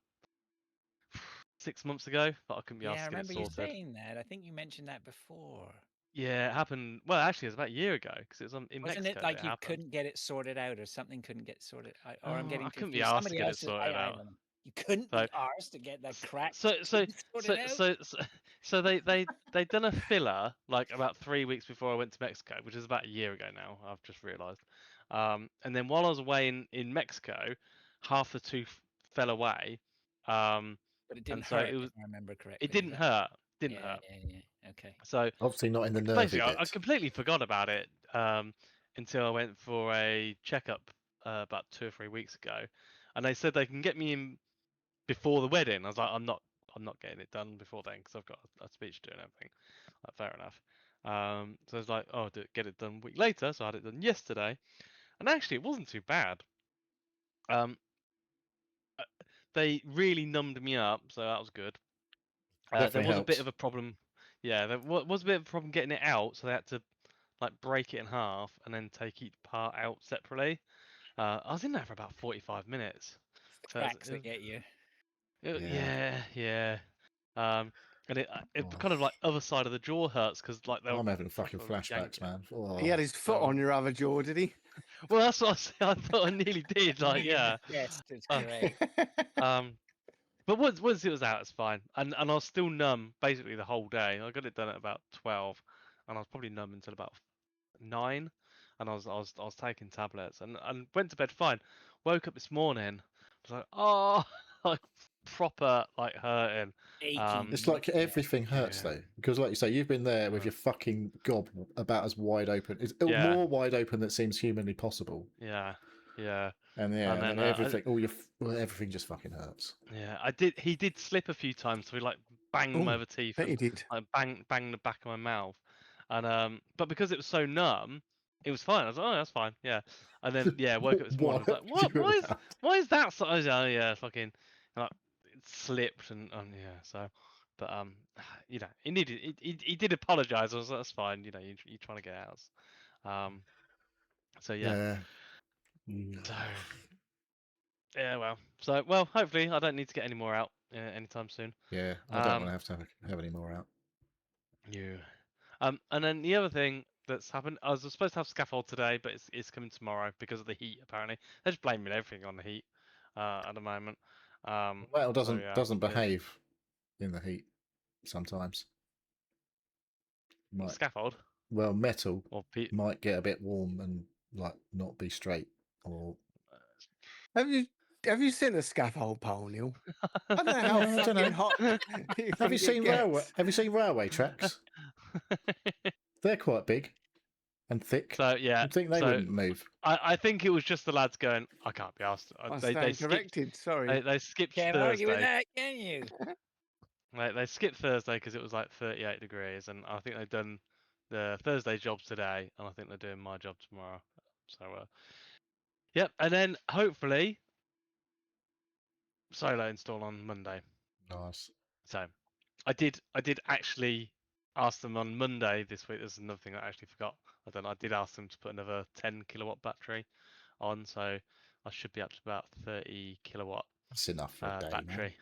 6 months ago, but I couldn't be Yeah, asked I to get it remember you sorted. saying that. I think you mentioned that before. Yeah, it happened. Well, actually, it was about a year ago because it was in Wasn't it Mexico that like it you happened. couldn't get it sorted out or something couldn't get sorted? Or I'm Oh, I getting couldn't be confused. asked to Somebody get it else said, sorted I out. don't know. You couldn't So, be arsed to get that cracked so, so, thing sorted so, out? so, so, so they'd done a filler like about 3 weeks before I went to Mexico, which is about a year ago now. I've just realised. And then while I was away in Mexico, half the tooth fell away. But it didn't And so hurt, it if was. I remember It correctly. Is didn't that? hurt. Didn't Yeah, hurt. yeah, yeah. Okay. So Obviously not in the nervy basically, I bit. completely forgot about it until I went for a checkup about 2 or 3 weeks ago, and they said they can get me in before the wedding. I was like, I'm not getting it done before then because I've got a speech to do and everything. Like, fair enough. So I was like, oh, get it done a week later. So I had it done yesterday, and actually, it wasn't too bad. Um, uh, they really numbed me up, so that was good. There Definitely was a bit helps. of a problem. Yeah, there was a bit of a problem getting it out, so they had to like break it in half and then take each part out separately. I was in there for about 45 minutes. It's the So cracks that get you. Yeah. yeah, yeah. And it Oh, kind of like other side of the jaw hurts because like they'll I'm having fucking proper flashbacks, yank it. man. He had Oh, his foot So on your other jaw, did he? well, that's what I, I thought I nearly did. You Like mean in the yeah. chest? It's Uh, great. um, but once it was out, it's fine. And I was still numb basically the whole day. I got it done at about 12, and I was probably numb until about 9, and I was taking tablets and went to bed fine. Woke up this morning, was like, oh, like proper like hurting. it's Aching. like Yeah. everything hurts Yeah, though, because like you say, you've been there with uh, your fucking gob about as wide open, it's yeah, more wide open than seems humanly possible. yeah, yeah. And yeah, And and then then everything, everything just fucking hurts. yeah, I did. He did slip a few times, so he like banged my Oh, other teeth bet and he did. like bang the back of my mouth, and but because it was so numb, it was fine. I was like, oh, that's fine, yeah. And then yeah, woke up this morning. I was like, What you what? were about? Why is that? So I was like, oh yeah, fucking, and, like it slipped and yeah. So, but you know, he needed. He did apologize. I was like, that's fine. You know, you're trying to get out. Um, so yeah. Yeah. Mm. So yeah, well, hopefully I don't need to get any more out anytime soon. Yeah, I don't want Um, to have any more out. you. And then the other thing that's happened, I was supposed to have scaffold today, but it's coming tomorrow because of the heat. Apparently, they're just blaming everything on the heat at the moment. Metal So yeah, doesn't behave in the heat sometimes. Might scaffold well metal or might get a bit warm and like not be straight or Have you have you seen a scaffold pole, Neil? I don't know how I don't fucking know. hot you Have you think it seen railway? gets. Have you seen railway tracks? They're quite big and thick. So yeah, You'd think they so wouldn't move. I think it was just the lads going, I can't be asked. I They stand skipped corrected. Sorry. they skipped Can't argue with Thursday. that, can you? They skipped Thursday because it was like 38 degrees, and I think they've done the Thursday jobs today, and I think they're doing my job tomorrow. So, yep, and then hopefully solo install on Monday. Nice. So, I did actually ask them on Monday this week. There's another thing I actually forgot. I did ask them to put another 10 kilowatt battery on, so I should be up to about 30 kilowatt That's enough for a day, man. battery.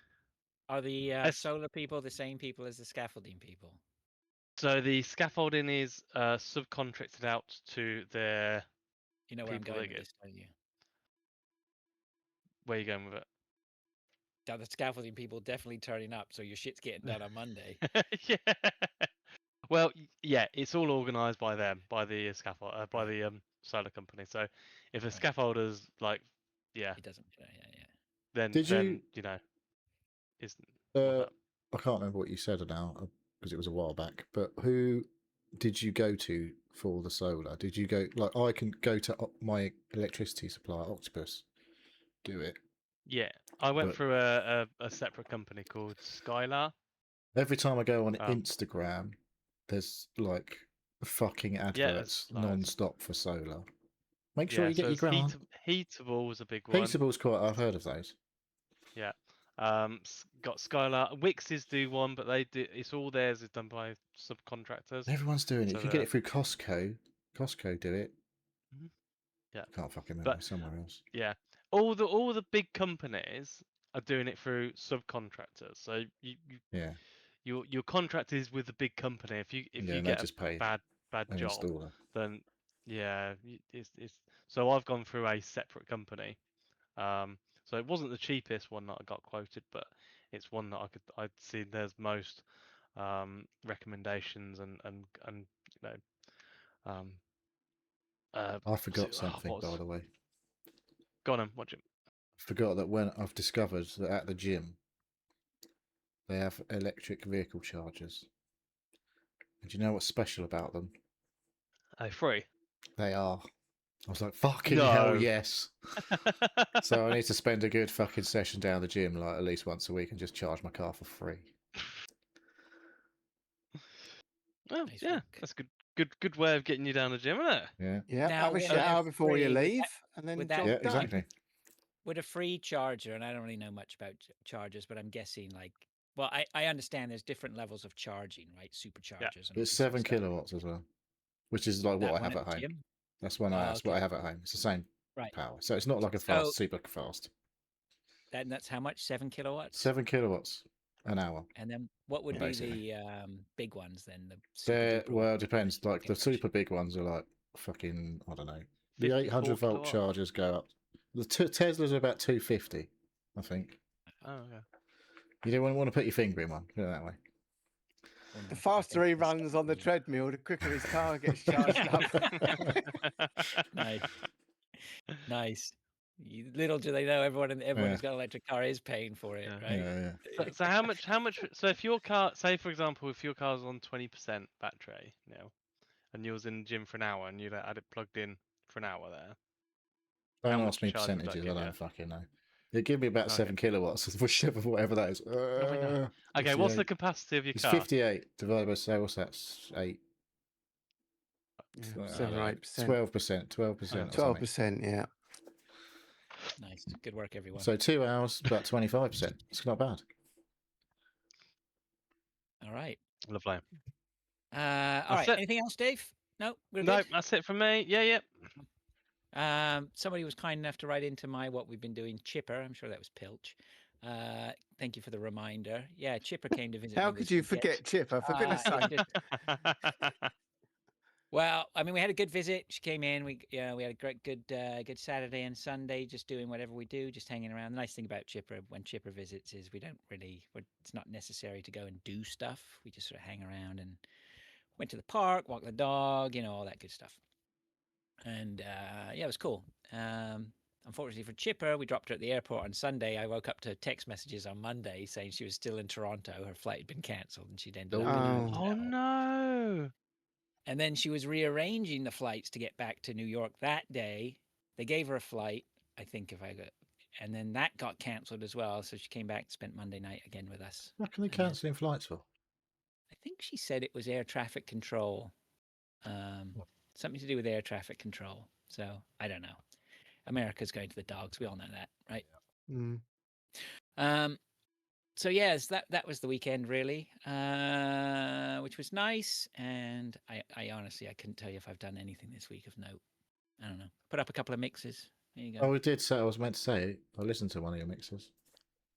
Are the Yes. solar people the same people as the scaffolding people? So the scaffolding is subcontracted out to their. You know where I'm People going that with get. this, don't you? Where are you going with it? Now, the scaffolding people definitely turning up, so your shit's getting done on Monday. Yeah. Well, yeah, it's all organised by them, by the scaffold, by Right. the solar company. So if a Right. scaffolder's like, yeah, It doesn't. Yeah. then you know, is what's that? I can't remember what you said now because it was a while back. But who did you go to for the solar? Did you go like I can go to my electricity supplier, Octopus, do it? Yeah, I went But through a separate company called Skylar. every time I go on Um, Instagram, there's like fucking yeah, there's adverts loads. non-stop for solar. Make sure Yeah, you get so your it's grant. Heatable was a big one. Heatable's quite. I've heard of those. Yeah. Got Skylar. Wix's do one, but they do. It's all theirs is done by subcontractors. Everyone's doing it. So You can get it through Costco. Costco do it. yeah, Can't fucking remember but somewhere else. yeah, all the big companies are doing it through subcontractors. So Yeah. your contract is with a big company. If you Yeah, and they get just a pay bad an job, installer. then yeah, it's so I've gone through a separate company. So it wasn't the cheapest one that I got quoted, but it's one that I'd seen there's most recommendations and you know I forgot something, what by was the way. go on and watch it. Forgot that when I've discovered that at the gym they have electric vehicle chargers. And do you know what's special about them? Oh, free. They are. I was like, fucking hell, No. yes. So I need to spend a good fucking session down the gym, like at least once a week, and just charge my car for free. Well, Nice yeah, work. that's a good way of getting you down the gym, isn't it? Yeah. Yeah, Now, have a when they're shower before you free, leave, and then would that job Yeah, done. exactly. with a free charger, and I don't really know much about chargers, but I'm guessing like, well, I understand there's different levels of charging, right? Superchargers and all It's this sort of 7 stuff. kilowatts as well, which is like That what I one have at at the home. gym? That's Oh, what I okay. have at home. It's the same Right. power. So it's not like a So super fast. that's how much? 7 kilowatts? 7 kilowatts an hour. And then what would Yeah. be Basically. the big ones then? The super duper Well, ones it depends. that you Like the get much? super big ones are like fucking, I don't know. The 54 800-volt kilowatt. chargers go up. The Teslas are about 250, I think. Oh, okay. You don't want to put your finger in one, put it that way. Wouldn't The wanna put my faster he finger in runs on the 7. treadmill, the quicker his car gets charged up. Nice. Nice. Little do they know everyone Yeah. who's got an electric car is paying for it, Yeah. right? Yeah. So how much so if your car, say for example, if your car's on 20% battery now and you was in the gym for an hour and you had it plugged in for an hour there, how Don't much ask me charge would that percentages. I give you? don't fucking know. It give me about Okay. 7 kilowatts, whatever that is. Oh my god. Okay, what's the 58. capacity of your It's car? 58 divided by, say, what's that? 8. Yeah, 7 or 8%. 12%. 12% or something. 12%, yeah. Nice. Good work, everyone. So 2 hours, about 25%. It's not bad. All right. Lovely. All That's right. it. Anything else, Dave? No, we're No, good. that's it from me. Yeah. Somebody was kind enough to write into my what we've been doing. Chipper, I'm sure that was Pilch. Thank you for the reminder. Yeah, Chipper came to visit How me could this you weekend. forget Chipper, for goodness It was sake? just- well, I mean, we had a good visit. She came in. We had a great, good Saturday and Sunday, just doing whatever we do, just hanging around. The nice thing about Chipper when Chipper visits is we don't really. It's not necessary to go and do stuff. We just sort of hang around and went to the park, walked the dog, all that good stuff. And yeah, it was cool. Unfortunately for Chipper, we dropped her at the airport on Sunday. I woke up to text messages on Monday saying she was still in Toronto. Her flight had been cancelled, and she'd ended up in a Oh. hotel. Oh no. And then she was rearranging the flights to get back to New York that day. They gave her a flight, I think, and then that got cancelled as well. So she came back and spent Monday night again with us. What can they And then- cancelling flights for? I think she said it was air traffic control, something to do with air traffic control. So I don't know. America's going to the dogs. We all know that, right? Mm. So yes, that was the weekend really, which was nice. And I honestly, I couldn't tell you if I've done anything this week of note. I don't know. Put up a couple of mixes. There you go. Oh, we did say, I was meant to say, I listened to one of your mixes.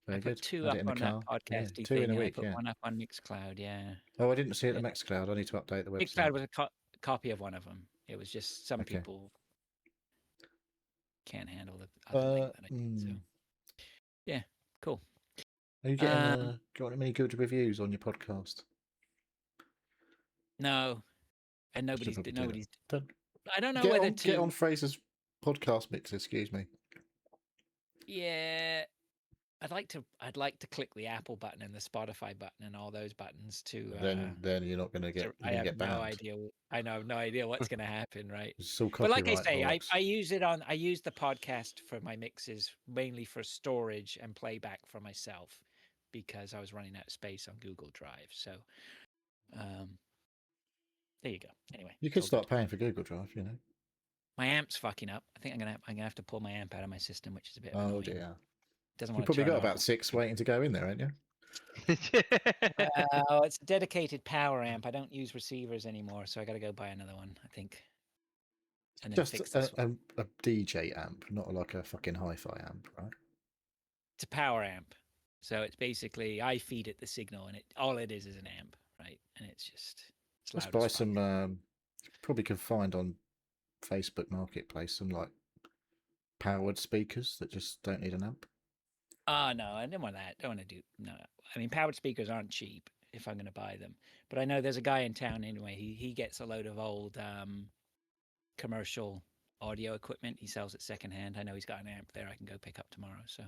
Very I put good. 2 Had up it in the on car. that Yeah, podcasty 2 thing, in a and I week, put yeah. 1 up on Mixcloud. Yeah, Oh, I didn't see it in Yeah. the Mixcloud. I need to update the website. Mixcloud was a copy of one of them. It was just some Okay. people can't handle the other link that I did. So yeah, cool. Are you getting got many good reviews on your podcast? No, and Should nobody's probably do that. nobody's. Don't- I don't know Get whether on, to get on Fraser's podcast mix. Excuse me. Yeah, I'd like to click the Apple button and the Spotify button and all those buttons to. Then you're not going to get. I You're going to have get no banned. idea. I know, I have no idea what's going to happen, right? It's all But like I copyright say, works. I use it on. I use the podcast for my mixes mainly for storage and playback for myself because I was running out of space on Google Drive. So, there you go. Anyway, You it's could all start good. paying for Google Drive. You know. My amp's fucking up. I think I'm gonna have to pull my amp out of my system, which is a bit Oh annoying. dear. Doesn't You've want to probably turn got on. about 6 waiting to go in there, ain't you? Oh, it's a dedicated power amp. I don't use receivers anymore, so I got to go buy another one, I think. And then Just fix this one. a DJ amp, not like a fucking hi-fi amp, right? It's a power amp. So it's basically I feed it the signal, and all it is an amp, right? And it's Let's loud buy as fuck. some. Probably can find on Facebook Marketplace some like powered speakers that just don't need an amp. Oh no, I don't want that. Don't want to do no. I mean, powered speakers aren't cheap if I'm going to buy them. But I know there's a guy in town anyway. He gets a load of old commercial audio equipment. He sells it secondhand. I know he's got an amp there I can go pick up tomorrow. So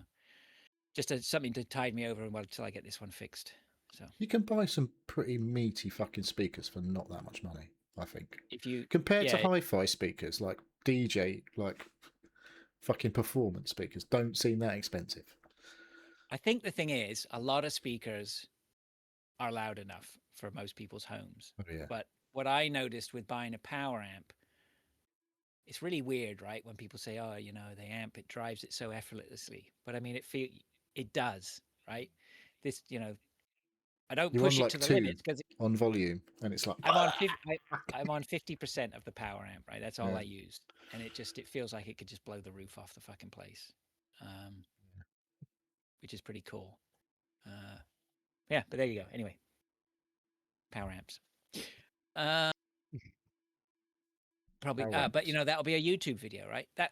just something to tide me over until I get this one fixed. So You can buy some pretty meaty fucking speakers for not that much money, I think. if you Compared to yeah, hi-fi speakers, like DJ, like fucking performance speakers, don't seem that expensive. I think the thing is, a lot of speakers are loud enough for most people's homes. Oh, yeah. But what I noticed with buying a power amp, it's really weird, right? When people say, "Oh, the amp, it drives it so effortlessly," but I mean, it does, right? This, I don't You're on push it like to the 2 limits because on volume, and it's like I'm on 50% of the power amp, right? That's all Yeah. I use, and it feels like it could just blow the roof off the fucking place, which is pretty cool. Yeah, but there you go. Anyway, power amps. Probably, Power but amps. that'll be a YouTube video, right? That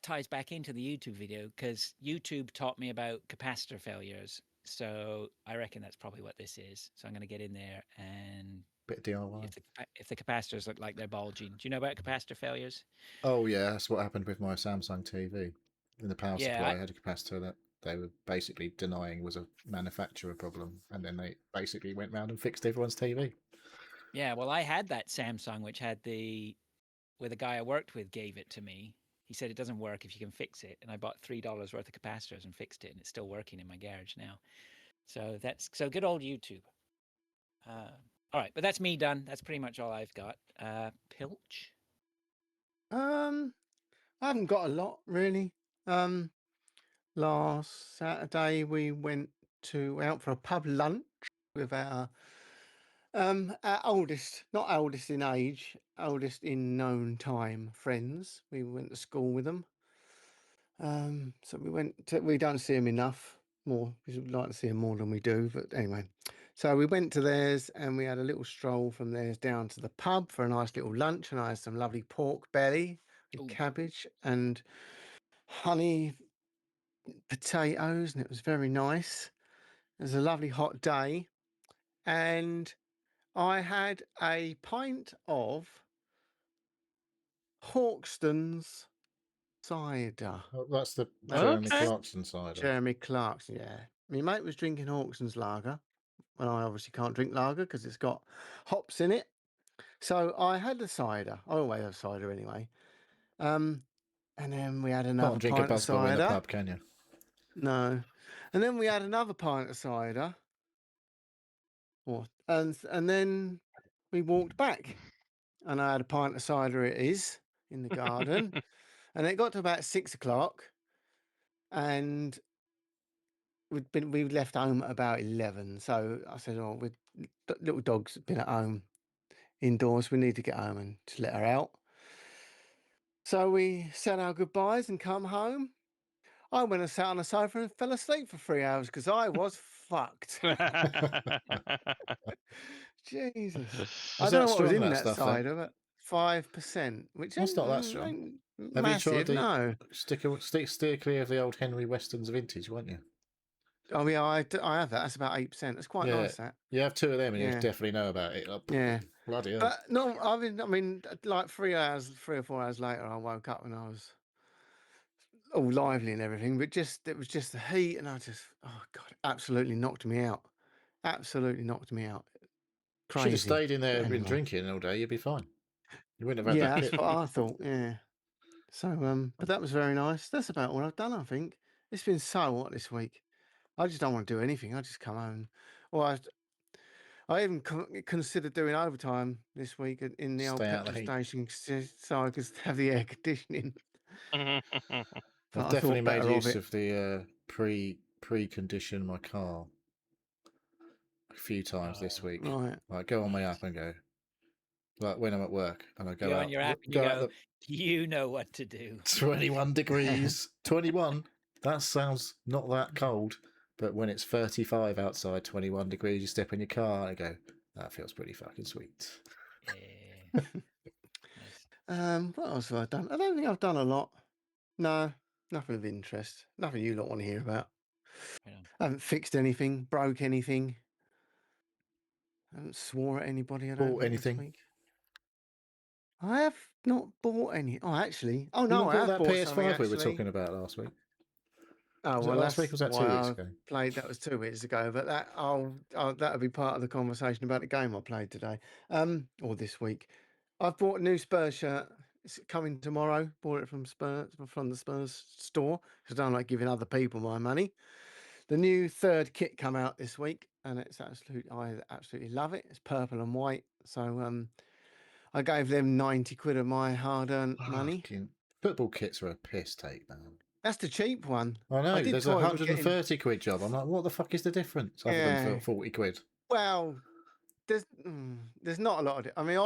ties back into the YouTube video because YouTube taught me about capacitor failures. So I reckon that's probably what this is. So I'm going to get in there, and Bit of DIY. if the capacitors look like they're bulging, do you know about capacitor failures? Oh yeah, that's what happened with my Samsung TV. In the power Yeah, supply, I had a capacitor that they were basically denying was a manufacturer problem, and then they basically went round and fixed everyone's TV. yeah. Well, I had that Samsung, which had where the guy I worked with gave it to me. He said it doesn't work if you can fix it, and I bought $3 worth of capacitors and fixed it, and it's still working in my garage now. So good old YouTube. All right, but that's me done. That's pretty much all I've got. Pilch. I haven't got a lot really. Last Saturday we went out for a pub lunch with our oldest, not oldest in age, oldest in known time friends. We went to school with them. So we don't see them enough more. We'd like to see them more than we do, but anyway. So we went to theirs and we had a little stroll from theirs down to the pub for a nice little lunch, and I had some lovely pork belly with Ooh. cabbage and honey potatoes, and it was very nice. It was a lovely hot day, and I had a pint of Hawkston's cider. Oh, that's the That Jeremy Okay. Clarkson side. Jeremy Clarkson, yeah. My mate was drinking Hawkson's lager, and I obviously can't drink lager because it's got hops in it. So I had the cider. I always have cider anyway. And then we had another Can't drink a pint of buzzboy in a cider. pub, can you? No. And then we had another pint of cider. And then we walked back, and I had a pint of cider. It is in the garden, and it got to about 6 o'clock, and we left home at about 11. So I said, "Oh, little dog's been at home indoors. We need to get home and just let her out." So we said our goodbyes and come home. I went and sat on the sofa and fell asleep for 3 hours because I was fucked. Jesus, I Is don't that know what was strong, in that that stuff, then? cider, but 5%, which That's not that strong. ain't Have you tried massive. No. steer clear of the old Henry Weston's vintage, won't you? Oh yeah, I have that. That's about 8%. That's quite Yeah. nice. That. You have 2 of them, and you Yeah. definitely know about it. Like, Yeah. bloody hell. But no, I mean, like 3 or 4 hours later, I woke up and I was all lively and everything, but it was just the heat, and oh god, absolutely knocked me out. Absolutely knocked me out. Should have Crazy. stayed in there But and been anyway, drinking all day. You'd be fine. You wouldn't have had yeah, that that's kit. what I thought. Yeah. So, but that was very nice. That's about all I've done, I think. It's been so hot this week. I just don't want to do anything. I just come home. Or I even considered doing overtime this week in the old Stay out of petrol the heat. station so I could have the air conditioning. But I've I definitely thought made better of use it. of the pre-condition my car a few times this week. Right. I go on my Nice. app and go, like when I'm at work, and I You go go on out, your app and you go out go, you know what to do. the 21 degrees, 21. That sounds not that cold, but when it's 35 outside, 21 degrees, you step in your car and go, that feels pretty fucking sweet. Yeah. Nice. What else have I done? I don't think I've done a lot. No, nothing of interest. Nothing you lot want to hear about. Right on. I haven't fixed anything, broke anything. I haven't swore at anybody, I don't Bought think, this anything? week. I have not bought any. Oh, actually. Oh, You no, not I bought have that bought something, PS5 we were actually. talking about last week? Oh, Was it well, last week that's or was that why 2 weeks I ago? played. That was 2 weeks ago, but that'll be part of the conversation about the game I played today, or this week. I've bought a new Spurs shirt. It's coming tomorrow. Bought it from the Spurs store because I don't like giving other people my money. The new third kit come out this week, and I absolutely love it. It's purple and white, so I gave them 90 quid of my hard-earned money. Fucking football kits are a piss take, man. That's the cheap one. I know, I did there's a toy with getting. 130 quid job. I'm like, what the fuck is the difference other than Yeah. 40 quid? Well, there's not a lot of it. I mean,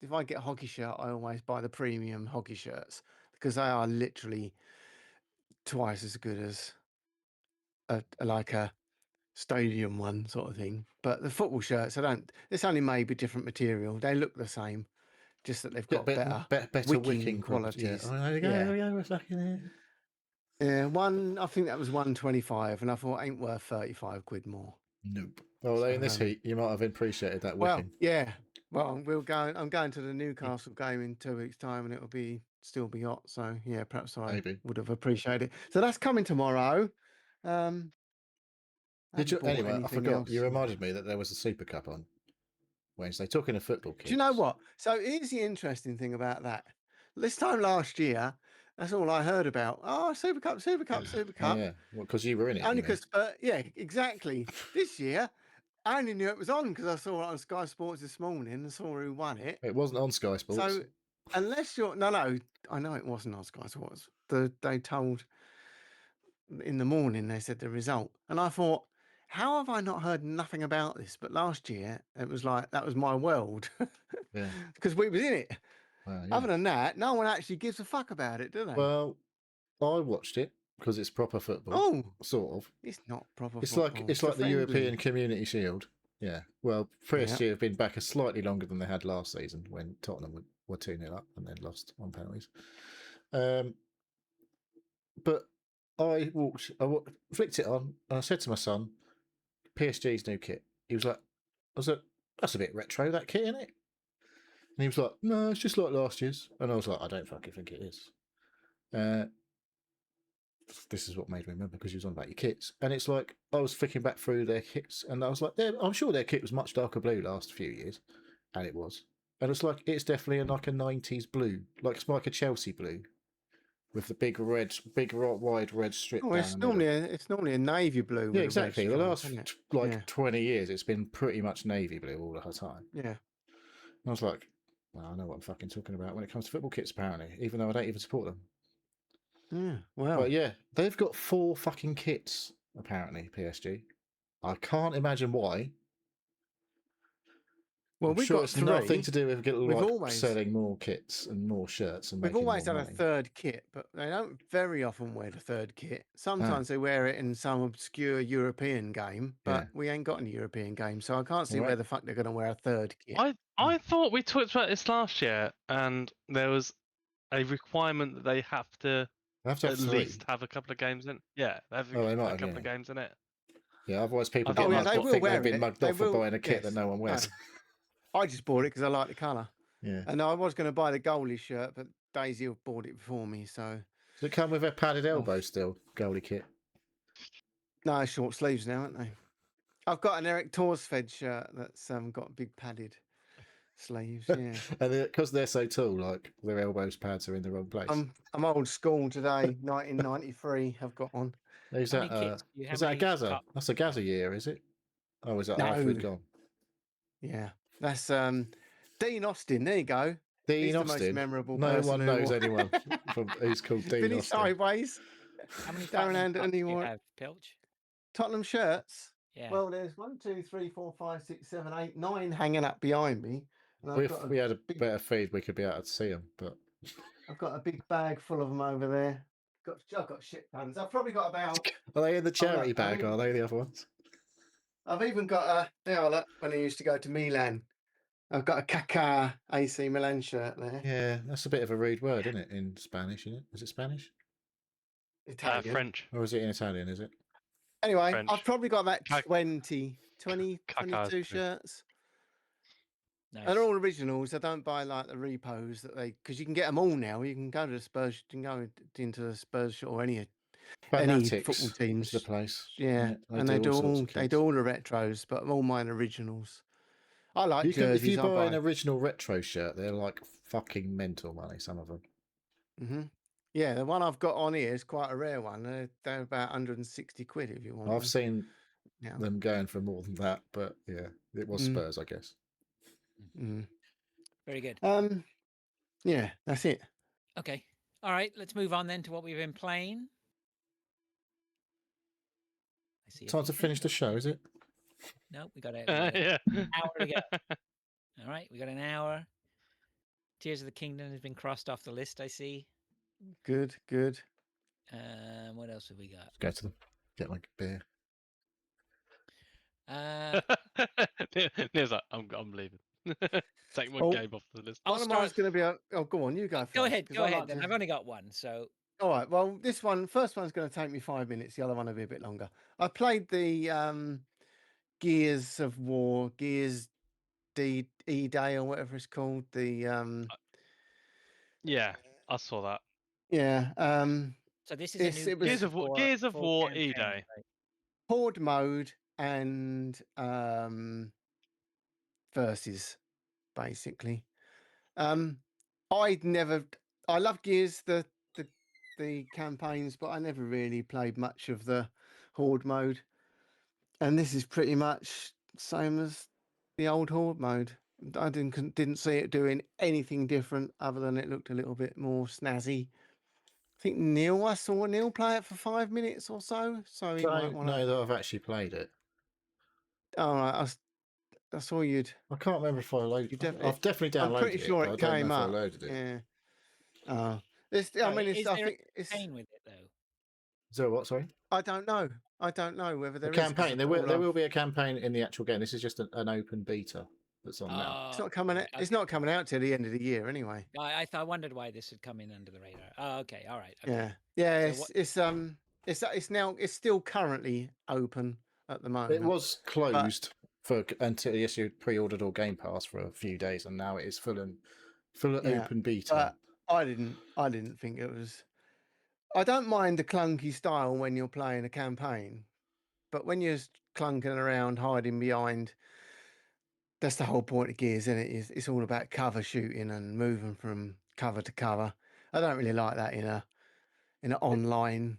if I get a hockey shirt, I always buy the premium hockey shirts because they are literally twice as good as like a stadium one sort of thing. But the football shirts, it's only made with different material. They look the same, just that they've got Better wicking property. Yeah, qualities. oh, there you go. Yeah. There we go. We're fucking there. Yeah, I think that was 125, and I thought ain't worth 35 quid more. Nope. Well, So, in this heat, you might have appreciated that well, wicking. yeah. Well, I'm going to the Newcastle game in 2 weeks' time, and it'll still be hot. So, yeah, perhaps I Maybe. would have appreciated it. So that's coming tomorrow. Did you? Bought Anyway, I anything forgot. else. You reminded me that there was a Super Cup on Wednesday. Talking of football kits. Do you know what? So here's the interesting thing about that. This time last year, that's all I heard about. Oh, Super Cup, Super Cup, Super Cup. Yeah, well, because you were in it. Only you mean? because, yeah, exactly. This year, I only knew it was on because I saw it on Sky Sports this morning and saw who won it. It wasn't on Sky Sports. So unless you're no, I know it wasn't on Sky Sports. They told in the morning they said the result, and I thought, how have I not heard nothing about this? But last year it was like that was my world, Yeah. because we was in it. Well, yeah. Other than that, no one actually gives a fuck about it, do they? Well, I watched it because it's proper football. Oh, sort of. it's not proper. It's football. it's a like the friendly. European Community Shield. Yeah. Well, PSG have been back a slightly longer than they had last season when Tottenham were 2-0 up and then lost on penalties. But I flicked it on and I said to my son, PSG's new kit. He was like, that's a bit retro, that kit, isn't it? And he was like, no, it's just like last year's. And I was like, I don't fucking think it is. This is what made me remember because he was on about your kits. And it's like, I was flicking back through their kits and I was like, I'm sure their kit was much darker blue last few years. And it was. And it's like, it's definitely like a 90s blue. Like it's like a Chelsea blue with the big wide red strip down it's the middle. it's normally a navy blue. Yeah, with exactly. A The red last stripe, 20 years, it's been pretty much navy blue all the time. yeah. And I was like, well, I know what I'm fucking talking about when it comes to football kits, apparently, even though I don't even support them. Yeah, well. But yeah, they've got 4 fucking kits, apparently, PSG. I can't imagine why. Well, I'm we've sure got it's 3. nothing to do with always selling more kits and more shirts and We've making always more had money. a third kit, but they don't very often wear the third kit. Sometimes they wear it in some obscure European game, but we ain't got any European game, so I can't see where the fuck they're going to wear a third kit. I thought we talked about this last year, and there was a requirement that they have to have at least have a couple of games in. Yeah, they have a couple of games in it. Yeah, otherwise people Oh, get yeah, mugged they off, will think wear they've been it. mugged They off for will- buying a kit that yes. no one wears. I just bought it because I like the colour. Yeah. And I was going to buy the goalie shirt, but Daisy bought it before me, so... Does it come with a padded elbow still, goalie kit? No, short sleeves now, aren't they? I've got an Eric Torsfed shirt that's got big padded sleeves, yeah. And because they're so tall, like their elbows pads are in the wrong place. I'm old school today, 1993 I've got on. Is How that many kits do you have? is that a Many Gaza? cup- That's a Gaza year, is it? Oh, is that No. after we'd gone? Yeah, that's Dean Austin. There you go. Dean He's Austin. the most memorable No person one knows anyone who's called Dean Vinny Austin. Sideways. How many Darren Tottenham Anderton cups do you anymore. have, Pilch? Tottenham shirts. Yeah. Well, there's 1, 2, 3, 4, 5, 6, 7, 8, 9 hanging up behind me. And If we had a better feed, we could be able to see them. But I've got a big bag full of them over there. I've got shit tons. I've probably got about. Are they in the look, charity bag? Are they the other ones? I've even got a. Now look, when I used to go to Milan, I've got a Kaká AC Milan shirt there. Yeah, that's a bit of a rude word, isn't it? In Spanish, isn't it? Is it Spanish? Italian. French. Or is it in Italian, is it? Anyway, French. I've probably got about Ka- 20, Kaká's 22 good. shirts. Nice. And they're all originals. I don't buy like the repos that because you can get them all now. You can go to the Spurs, you can go into the Spurs shop or any Fanatics football is teams. the place. Yeah, They and do all sorts of they kits. do all the retros, but all mine originals. I like You can, jerseys. if you I buy an buy. original retro shirt, they're like fucking mental money. Some of them. Hmm. Yeah, the one I've got on here is quite a rare one. They're about 160 quid if you want I've them. seen Yeah. them going for more than that, but yeah, it was Spurs, I guess. Mm. Very good. Yeah, that's it. Okay. All right. Let's move on then to what we've been playing. I see. Time to finish the show, is it? No, we got Yeah. an hour to go. All right, we got an hour. Tears of the Kingdom has been crossed off the list. I see. Good, good. What else have we got? Let's go to them. Get like a beer. NieR's like, I'm leaving. Take my Oh, game off the list. I'll one of start. mine's going to be. Oh, go on, you go first. Go ahead. 'cause Go I ahead. like Then to- I've only got one. So All right. Well, first one's going to take me 5 minutes. The other one will be a bit longer. I played the Gears of War, Gears E Day or whatever it's called. The Yeah, I saw that. yeah. so this is a new It was Gears of full War campaign, E-Day. right? horde mode and versus basically. I'd never. I love Gears the campaigns, but I never really played much of the horde mode. And this is pretty much same as the old horde mode. I didn't see it doing anything different other than it looked a little bit more snazzy. I think I saw Neil play it for 5 minutes or so. So he might Don't want know to. that I've actually played it. All right, I saw you'd. I can't remember if I loaded. I've definitely I'm pretty downloaded it, sure but I it don't know came if I up. loaded it. Yeah. I Sorry, mean, is I there think a it's. campaign with it though? Is there what? Sorry, I don't know. I don't know whether the there is. 'Cause campaign. There all will I've- be a campaign in the actual game. This is just an open beta that's on now. It's not coming. Right, It's okay. not coming out till the end of the year anyway. I wondered why this had come in under the radar. Oh, okay. All right. Okay. Yeah, yeah. So It's now. It's still currently open at the moment. It was closed for until yes, you pre-ordered or Game Pass for a few days, and now it is full Yeah, open beta. but I didn't think it was. I don't mind the clunky style when you're playing a campaign, but when you're clunking around, hiding behind, that's the whole point of Gears, isn't it? It's all about cover shooting and moving from cover to cover. I don't really like that in an online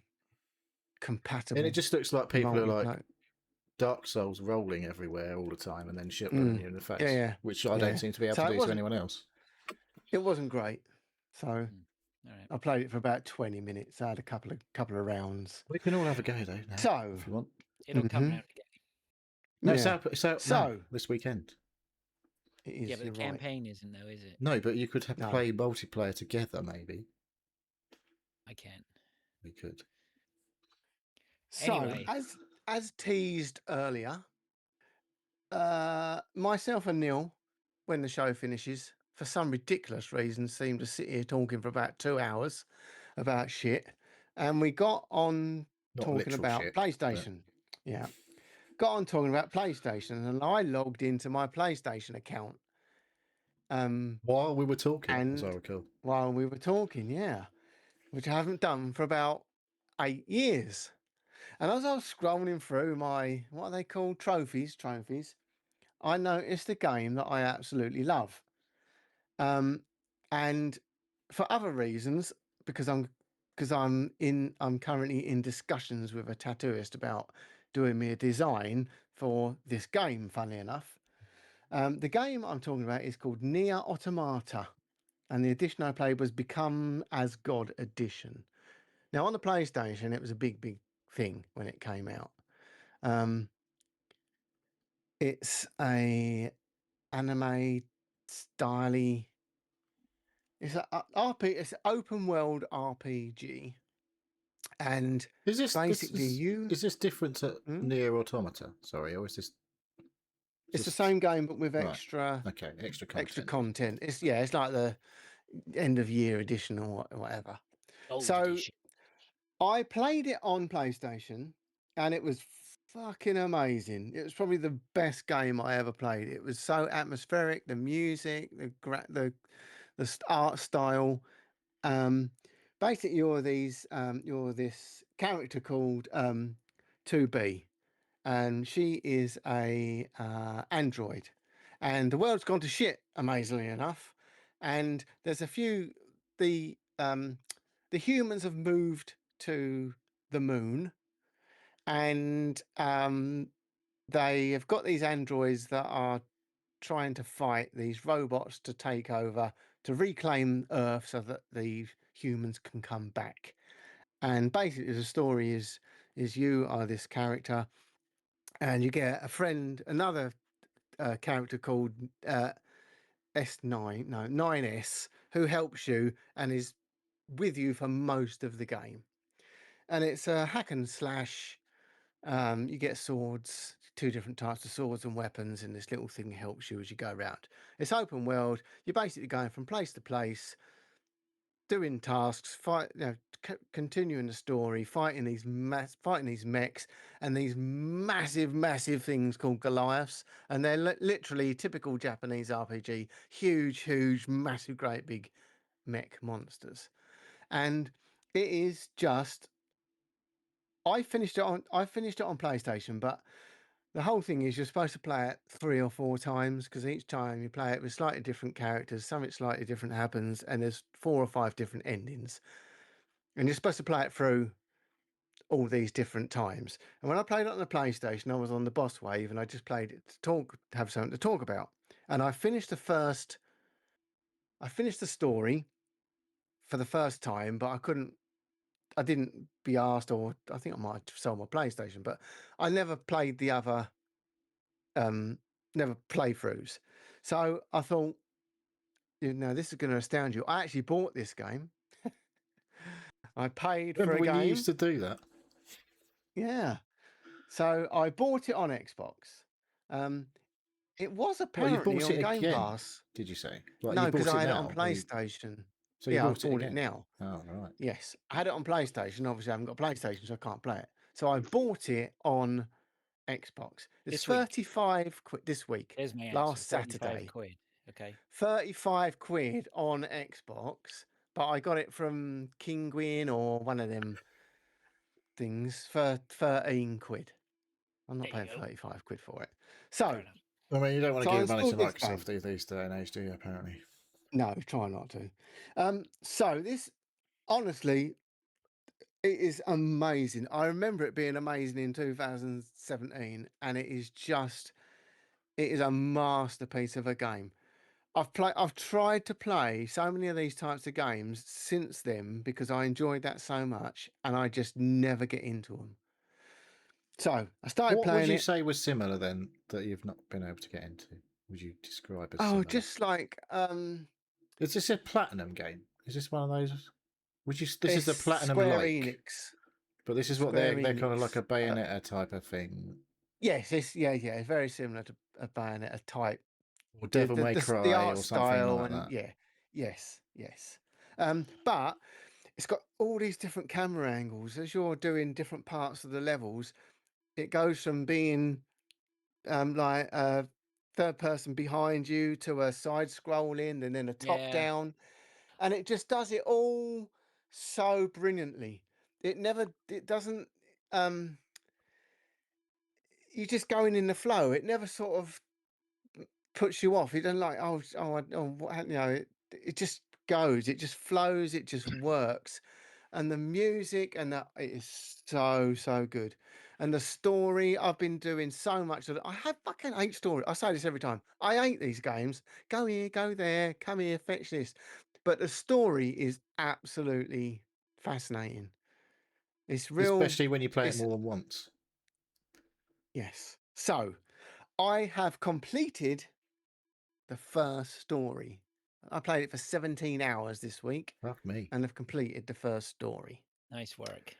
compatible. And it just looks like people are like multiplayer. Dark Souls rolling everywhere all the time and then shit blowing you in the face. yeah, Which I yeah. don't seem to be able So to it do to wasn't- anyone else. It wasn't great, so all right. I played it for about 20 minutes. I had a couple of rounds. We can all have a go though now, So if you want. It'll come Mhm. round again. No, yeah, it's out So- now, this weekend. it is. Yeah, but the you're right. campaign isn't though, is it? No, but you could No. play multiplayer together. Maybe I can't. we could. So Anyway. as teased earlier, myself and Neil, when the show finishes, for some ridiculous reason, seem to sit here talking for about 2 hours about shit, and we got on Not talking literal about shit, but- PlayStation. Yeah, got on talking about PlayStation, and I logged into my PlayStation account. While we were talking, as I And- recall. While we were talking, yeah, which I haven't done for about 8 years. And as I was scrolling through my, what are they called? Trophies, I noticed a game that I absolutely love. And for other reasons, because I'm currently in discussions with a tattooist about doing me a design for this game, funnily enough. The game I'm talking about is called NieR Automata. And the edition I played was Become as God Edition. Now, on the PlayStation, it was a big, big thing when it came out. It's a anime style. It's a RP. It's an open world RPG. And Is this basically, is this different to Hmm? NieR Automata? Sorry, or is this it's the just same game but with right? extra Okay, extra extra content. content. It's like the end of year edition or whatever. Old So edition. I played it on PlayStation, and it was fucking amazing. It was probably the best game I ever played. It was so atmospheric, the music, the art style. Um, Basically, you're this character called 2B, and she is a android, and the world's gone to shit, amazingly enough. And there's a few the humans have moved to the moon, and they have got these androids that are trying to fight these robots to take over, to reclaim Earth so that the humans can come back. And basically, the story is you are this character, and you get a friend, another character called S9, no 9S, who helps you and is with you for most of the game. And it's a hack and slash. You get swords, two different types of swords and weapons, and this little thing helps you as you go around. It's open world. You're basically going from place to place, doing tasks, continuing the story, fighting these mechs and these massive things called Goliaths, and they're literally typical Japanese RPG, huge, massive, great big mech monsters, and it is just. I finished it on PlayStation, but the whole thing is you're supposed to play it 3 or 4 times, because each time you play it with slightly different characters, something slightly different happens, and there's 4 or 5 different endings. And you're supposed to play it through all these different times. And when I played it on the PlayStation, I was on the boss wave, and I just played it to have something to talk about. And I finished the story for the first time, but I didn't be asked, or I think I might have sold my PlayStation, but I never played the other um, never playthroughs. So I thought, this is going to astound you. I actually bought this game. I paid for Remember a when you used game. to do that? Yeah. So I bought it on Xbox. Um, it was Well, you apparently bought on it Game again, Pass. did you say? Like No, you because bought I it had it on now, or PlayStation. so you Yeah, I've bought it bought it again? now. Oh, right. Yes, I had it on PlayStation. Obviously, I haven't got PlayStation, so I can't play it. So I bought it on Xbox. It's This week. 35 quid this week, There's my answer. last 35 Saturday. quid. Okay. 35 quid on Xbox, but I got it from Kinguin or one of them things for 13 quid. I'm not There you paying go. 35 quid for it. Fair So, enough. I mean, you don't want to so I give money to installed this game. Microsoft these day and age, do you? Apparently. No, try not to. So this, honestly, it is amazing. I remember it being amazing in 2017, and it is a masterpiece of a game. I've tried to play so many of these types of games since then because I enjoyed that so much, and I just never get into them. So I started What would playing you it. say was similar then that you've not been able to get into? Would you describe as Oh, similar? just like Is this a platinum game? Is this one of those? Would you? This is it's the platinum Square like, Enix. but this is what Square they're kind of like Enix. a Bayonetta type of thing, Yes, it's very similar to a Bayonetta type. or Devil May The Cry, art or something style, like and that. yeah, yes. But it's got all these different camera angles as you're doing different parts of the levels. It goes from being like a third person behind you to a side scrolling and then a top Yeah. down, and it just does it all so brilliantly. It doesn't um you just going in the flow. It never sort of puts you off. It doesn't like, what happened, it just goes, it just flows, it just works. And the music and that, it is so good. And the story, I've been doing so much of it. I have fucking hate story. I say this every time. I hate these games. Go here, go there, come here, fetch this. But the story is absolutely fascinating. It's real. Especially when you play it It's more than once. yes. So I have completed the first story. I played it for 17 hours this week Fuck me. and have completed the first story. Nice work.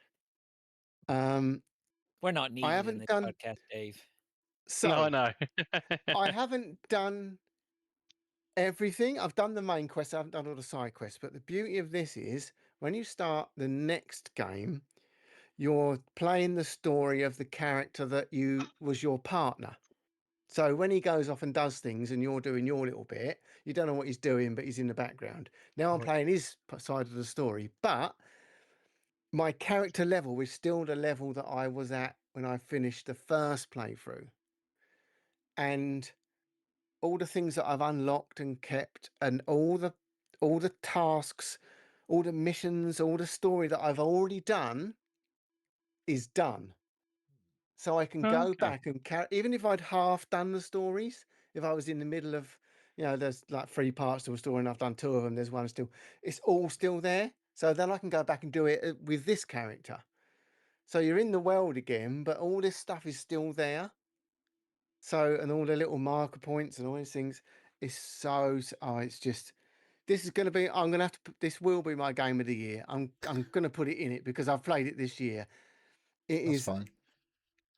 We're not I needed in haven't this done podcast, Dave. so. No, I know. I haven't done everything. I've done the main quest. I haven't done all the side quests. But the beauty of this is when you start the next game, you're playing the story of the character that was your partner. So when he goes off and does things and you're doing your little bit, you don't know what he's doing, but he's in the background. Now I'm Right. playing his side of the story, but my character level is still the level that I was at when I finished the first playthrough. And all the things that I've unlocked and kept and all the tasks, all the missions, all the story that I've already done is done. So I can go Okay. back and carry, even if I'd half done the stories, if I was in the middle of, there's like 3 parts to a story and I've done 2 of them, there's one still, it's all still there. So then I can go back and do it with this character. So you're in the world again, but all this stuff is still there. So, and all the little marker points and all these things is it's just, this is going to be, I'm going to have to put, this will be my game of the year. I'm going to put it in it because I've played it this year. That's fine.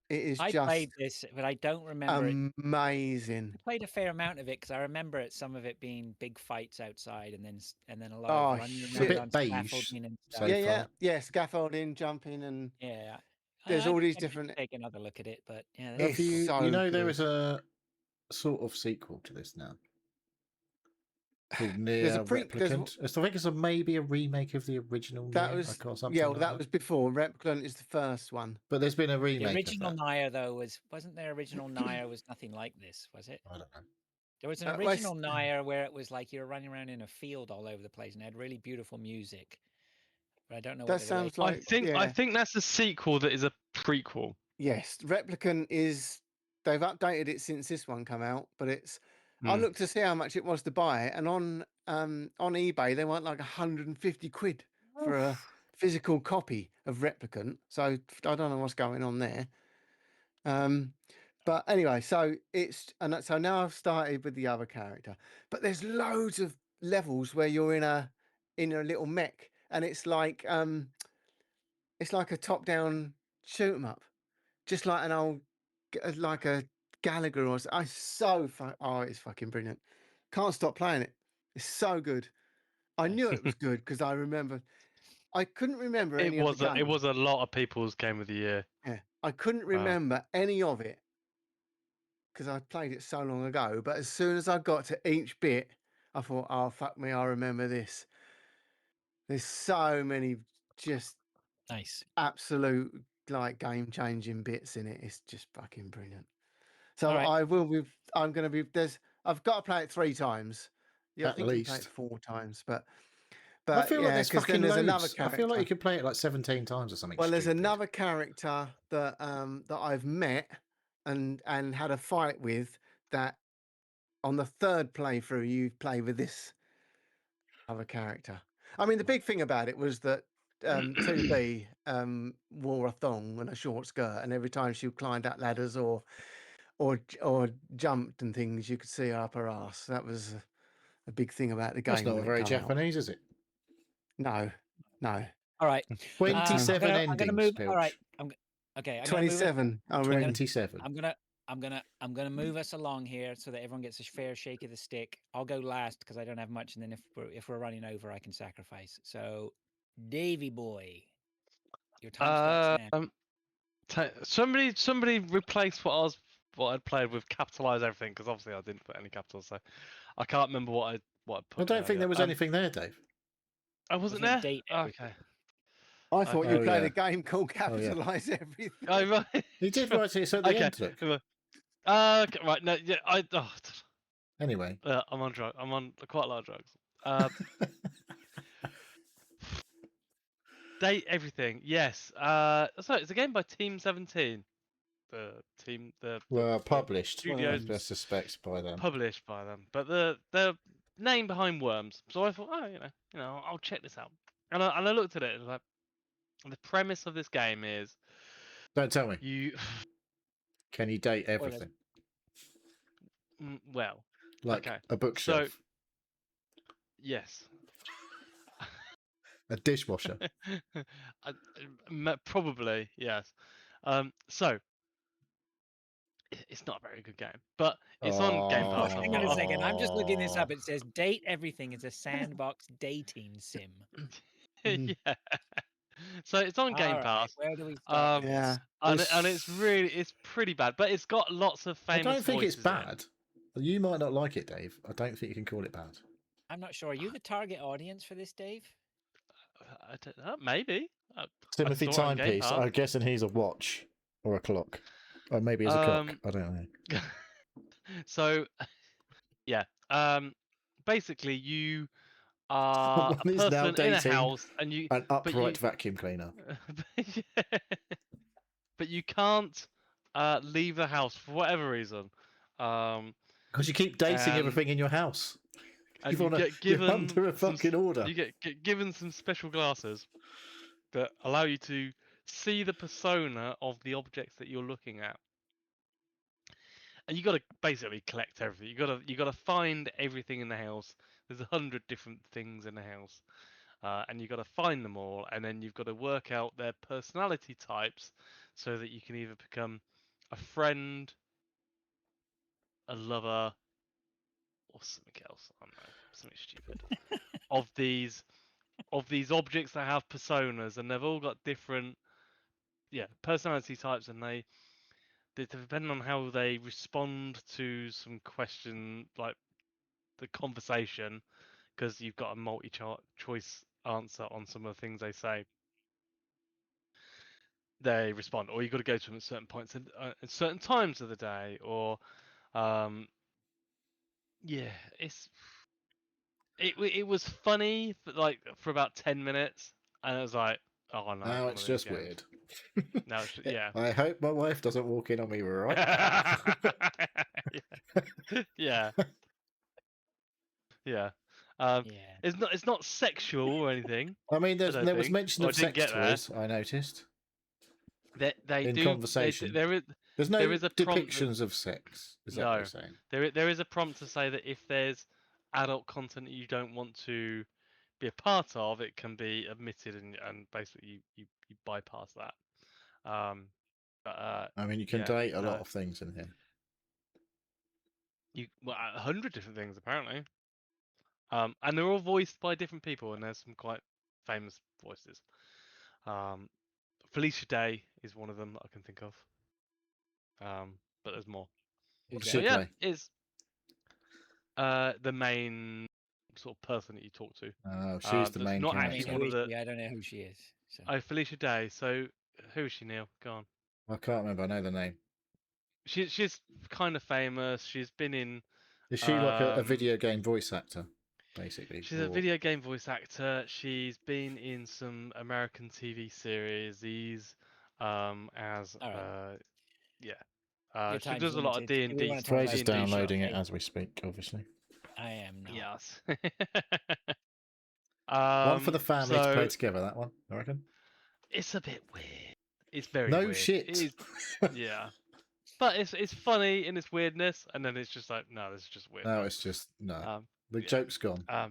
It is I just played this, but I don't remember it. amazing. I played a fair amount of it because I remember some of it being big fights outside, and then a lot Oh, of running It's a around shit. on bit beige scaffolding and so stuff. Yeah. far. Scaffolding, jumping, and Yeah, there's I all these might have to different. take another look at it, but yeah, that Have It's looks cool. you so know there good. is a sort of sequel to this now called There's a NieR there's Replicant. I think it's maybe a remake of the original that NieR, was or something yeah. Well, like that that. was before. Replicant is the first one. But there's been a The remake of original that. NieR though wasn't there original NieR was nothing like this, was it? I don't know. There was an Well, original NieR where it was like you were running around in a field all over the place and had really beautiful music, but I don't know what that the relation sounds I like think I yeah. think that's a sequel that is a prequel. Yes, Replicant is. They've updated it since this one come out, but it's. I Hmm. looked to see how much it was to buy it, and on eBay they want like 150 quid for a physical copy of Replicant. So I don't know what's going on there. Um, but anyway, so so now I've started with the other character, but there's loads of levels where you're in a little mech, and it's like a top down shoot 'em up, just like an old like a Gallagher or I so it's fucking brilliant. Can't stop playing it. It's so good. I knew it was good because I remember I couldn't remember It any of the was a, it games. was a lot of people's game of the year. Yeah, I couldn't Wow. remember any of it because I played it so long ago. But as soon as I got to each bit, I thought, "Oh fuck me, I remember this." There's so many just nice. absolute like game changing bits in it. It's just fucking brilliant. So All right. I will be. I'm going to be. I've got to play it 3 times. Yeah, I At think you can play it least. 4 times, I but feel like yeah, there's because then fucking there's another loads. I feel like you character. could play it like 17 times or something Well, there's stupid. another character that I've met and had a fight with that on the 3rd playthrough you play with this other character. I mean, the big thing about it was that 2B wore a thong and a short skirt, and every time she climbed up ladders or jumped and things, you could see her up her ass. That was a big thing about the That's game not when it very come out. Japanese, is it? No. All right. 27 I'm gonna endings, move. All right. Pilch. Okay. I'm gonna move it. 27 I'm already. gonna 27. I'm gonna move us along here so that everyone gets a fair shake of the stick. I'll go last because I don't have much, and then if we're running over, I can sacrifice. So, Davy boy, your time starts now. Somebody replaced what I'd played with capitalize everything because obviously I didn't put any capitals, so I can't remember what I put. I don't think there was anything there, Dave. I wasn't Wasn't there. date everything. Okay. I thought you Oh, played yeah. a game called Oh, yeah. Capitalize Everything. Oh right. He did write it at the Okay. end, look. Okay. Right. No. Yeah. Anyway. I'm on drugs. I'm on quite a lot of drugs. Date everything. Yes. So it's a game by Team 17. The team. Well, the published, studios I suspect, by them. published by them, but the name behind Worms. So I thought, oh, I'll check this out. And I looked at it and like, the premise of this game is Don't tell me. you. Can you date everything? Well, Like okay. a bookshelf. Yes. A dishwasher. Probably yes. So it's not a very good game, but it's on Game Pass. I Hang on a thought, second. I'm just looking this Oh. up. It says Date Everything is a sandbox dating sim. Mm. yeah. So it's on Game All right, Pass. where do we start with Um, this? Yeah. and it's pretty bad, but it's got lots of I famous don't think it's voices in it. bad. You might not like it, Dave. I don't think you can call it bad. I'm not sure. Are you the target audience for this, Dave? I don't know, maybe. I Timothy saw it on Game Timepiece. Pass. I'm guessing he's a watch or a clock. Or maybe he's a cock. I don't know. So yeah. Basically you are a Someone is now person in a dating house and you an but upright you vacuum cleaner. but you can't leave the house for whatever reason. Because you keep dating And everything in your house. and you get You're given under a fucking order. you get given some special glasses that allow you to see the persona of the objects that you're looking at. And you got to basically collect everything. You got to find everything in the house. There's 100 different things in the house, and you got to find them all. And then you've got to work out their personality types, so that you can either become a friend, a lover, or something else. I don't know, something stupid. of these objects that have personas, and they've all got different personality types, and they depending on how they respond to some question, like the conversation, because you've got a multi-choice answer on some of the things they say, they respond, or you've got to go to them at certain points and at certain times of the day, or yeah, it was funny for about 10 minutes, and I was like, oh no, Now one it's of these just games. weird. Now it's yeah. I hope my wife doesn't walk in on me right yeah. Yeah. Yeah. It's not sexual or anything. I mean, I don't there was think. mention Or I of didn't sex get there. toys, I noticed, They in do. conversation. There's There no is a prompt. depictions of sex. Is that what No, you're saying? there is a prompt to say that if there's adult content that you don't want to be a part of, it can be omitted, and basically you bypass that. But I mean, you can yeah, date a lot no, of things in here. you 100 different things apparently. And they're all voiced by different people, and there's some quite famous voices. Felicia Day is one of them that I can think of. But there's more. Who's What does that? she But yeah, play? it's the main sort of person that you talk to. Oh, she's the That's main not I mean, actually character. one who of is the. she? I don't know who she is. So. Oh, Felicia Day. So who is she, Neil? Go on. I can't remember. I know the name. She's kind of famous. She's been in. Is she like a video game voice actor, basically? She's a video game voice actor. She's been in some American TV series. As All right. yeah. Your She time's does a lot of limited. D Do and we D want to talk about Fraser's D&D Felicia stuff. downloading it Day? as we speak, obviously. I am not. Yes. One for the family to play So together, that one, I reckon. it's a bit weird. It's very No weird. shit. It is, yeah. But it's funny in its weirdness, and then it's just like, no, this is just weird. No, it's just, no. The yeah. joke's gone. Yeah.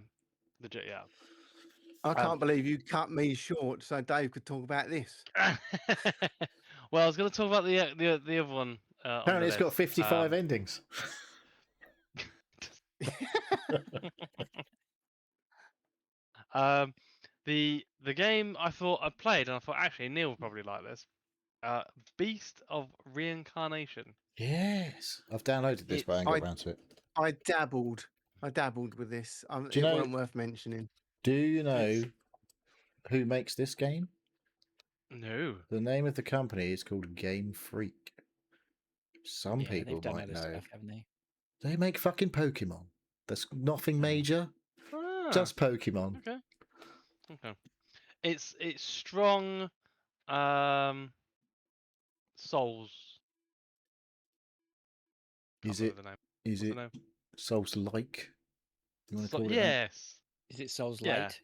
I can't believe you cut me short so Dave could talk about this. Well, I was going to talk about the other one. Apparently, it's got 55 endings. The game I thought I played, and I thought actually Neil would probably like this. Beast of Reincarnation. Yes, I've downloaded this, but I ain't got around to it. I dabbled with this. Do you it know- weren't worth mentioning. Do you know It's- who makes this game? No. The name of the company is called Game Freak. Some Yeah, people they've done might other know. stuff, haven't they? They make fucking Pokemon. There's nothing major, Ah, just Pokemon. Okay. It's strong. Souls. Is Can't it? remember the name. Is What's it the name? Souls-like? You want to call it that? Yes. Is it Souls Yeah. Light?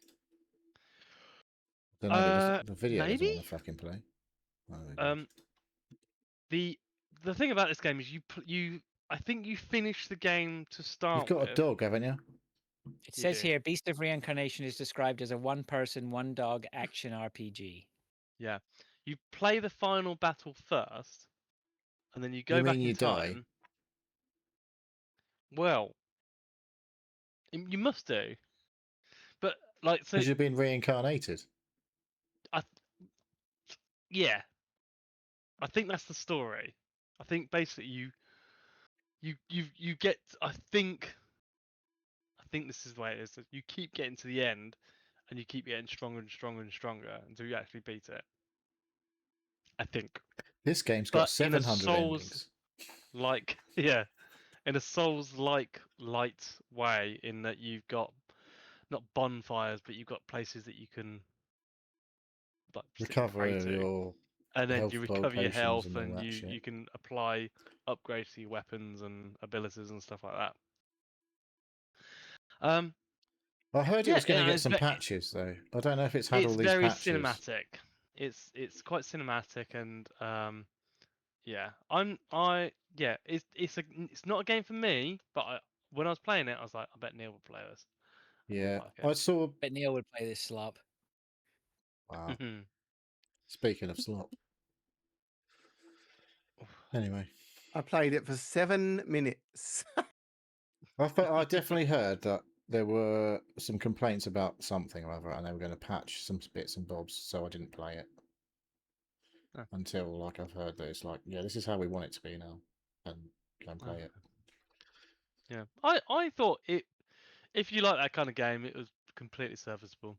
Don't know, the video doesn't maybe? want to fucking play. Oh, there it Um, the thing about this game is you I think you finish the game to goes. start You've got with. a dog, haven't you? It You says do. here, Beast of Reincarnation is described as a one-person, one-dog action RPG. Yeah. You play the final battle first, and then you go You back mean in you die? time. Well, you must do. But like, so Because you've been reincarnated. I, yeah, I think that's the story. I think basically you get. I think this is the way it is. You keep getting to the end, and you keep getting stronger and stronger and stronger until you actually beat it. I think. This game's got But in a 700 Souls endings. like yeah, in a Souls like light way, in that you've got not bonfires, but you've got places that you can like sit and pray Recover to, your and then health you recover your potions health, and all and that you shit. can apply upgrades to your weapons and abilities and stuff like that. I heard it Yeah, was going to get it's some patches though. I don't know if it's had all it's these very patches. cinematic. It's quite cinematic, and yeah, it's not a game for me, but when I was playing it, I was like, I bet Neil would play this. And he'd Yeah, like I saw. But Neil would play this slop. Wow. it. Speaking of slop. Anyway, I played it for 7 minutes. I definitely heard that there were some complaints about something or other, and they were going to patch some bits and bobs, so I didn't play it Oh, until like I've heard that it's like, yeah, this is how we want it to be now, and go and play it. yeah, I thought it. If you like that kind of game, it was completely serviceable.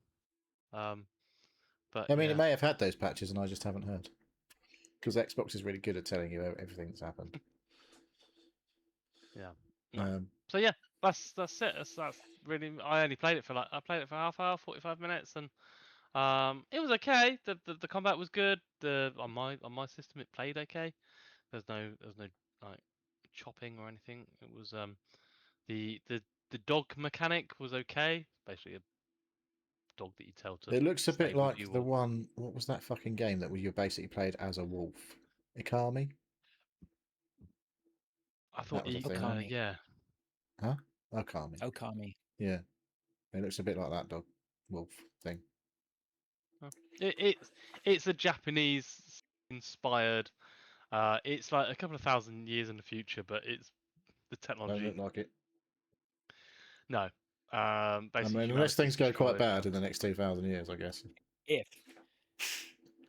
But I mean, yeah, it may have had those patches, and I just haven't heard because Xbox is really good at telling you everything that's happened. yeah, no. Um, So yeah, that's it. That's really. I only played it for half hour, 45 minutes, and it was okay. The combat was good. On my system it played okay. There's no like chopping or anything. It was the the dog mechanic was okay. Basically a dog that you tell to it looks a stay bit with you. like the one. What was that fucking game that you basically played as a wolf? Ikami? I thought That was a thing. Okami. yeah. Huh? Okami. Okami. Yeah, it looks a bit like that dog wolf thing. It's a Japanese inspired. It's like a couple of thousand years in the future, but it's the Don't technology. look like it. No. I Basically, mean, unless humanity's things go quite destroyed. bad in the next 2,000 years, I guess. If.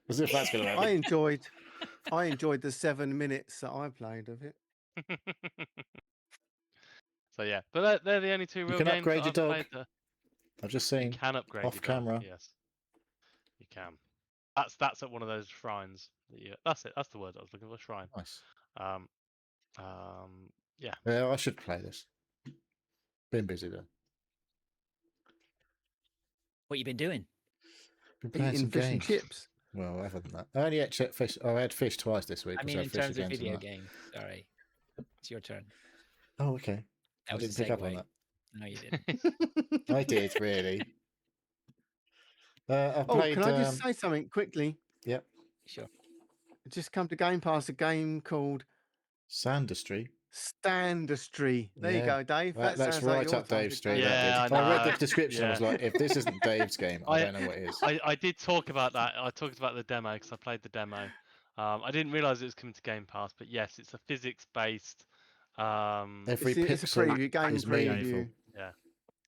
As if that's going to I happen. enjoyed the 7 minutes that I played of it. So yeah, but they're the only two You real can games that upgrade your I've played. dog. I've just You seen can upgrade off your dog. camera. Yes, you can. That's at one of those shrines. That's it. That's the word I was looking for. Shrine. Nice. Um, yeah. Yeah, I should play this. Been busy though. What you been doing? Been playing Eating some fish and games. chips. Well, other than that, I only ate fish. I had fish twice this week. I mean, so I in had fish terms of again video tonight. games. Sorry. It's your turn. Oh, okay. That I was didn't a pick up on segue. that. No, you didn't. I did really. I Oh, played. can I just say something quickly? Yep. Sure. It just come to Game Pass a game called Sandustry. Standustry. There you Yeah, go, Dave. That that's sounds like right your up type Dave's of street. game. That did. Yeah, I I read the know. description. I was Yeah. like, if this isn't Dave's game, I don't know what is. I did talk about that. I talked about the demo because I played the demo. I didn't realize it was coming to Game Pass, but yes, it's a physics-based. Every It's a pixel preview, game is meaningful. preview. Yeah,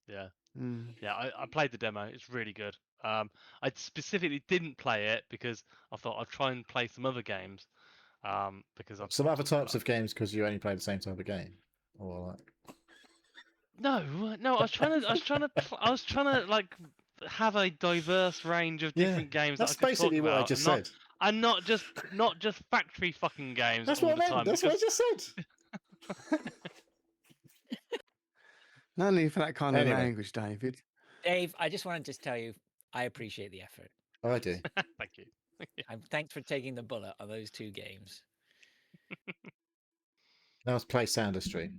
yeah, Mm. yeah. I played the demo. It's really good. I specifically didn't play it because I thought I'd try and play some other games. Because I've Some other talked about types of games because you only play the same type of game, or like. No, I was trying to, I was trying to like have a diverse range of Yeah, different games that I that's could talk basically what I about, just said. and not just factory fucking games That's all what the I meant. time. That's what I just said. No need for that kind of Anyway. language, David. Dave, I just wanted to just tell you, I appreciate the effort. I do. Thank you. Thanks for taking the bullet on those two games. Now let's play Sandustry.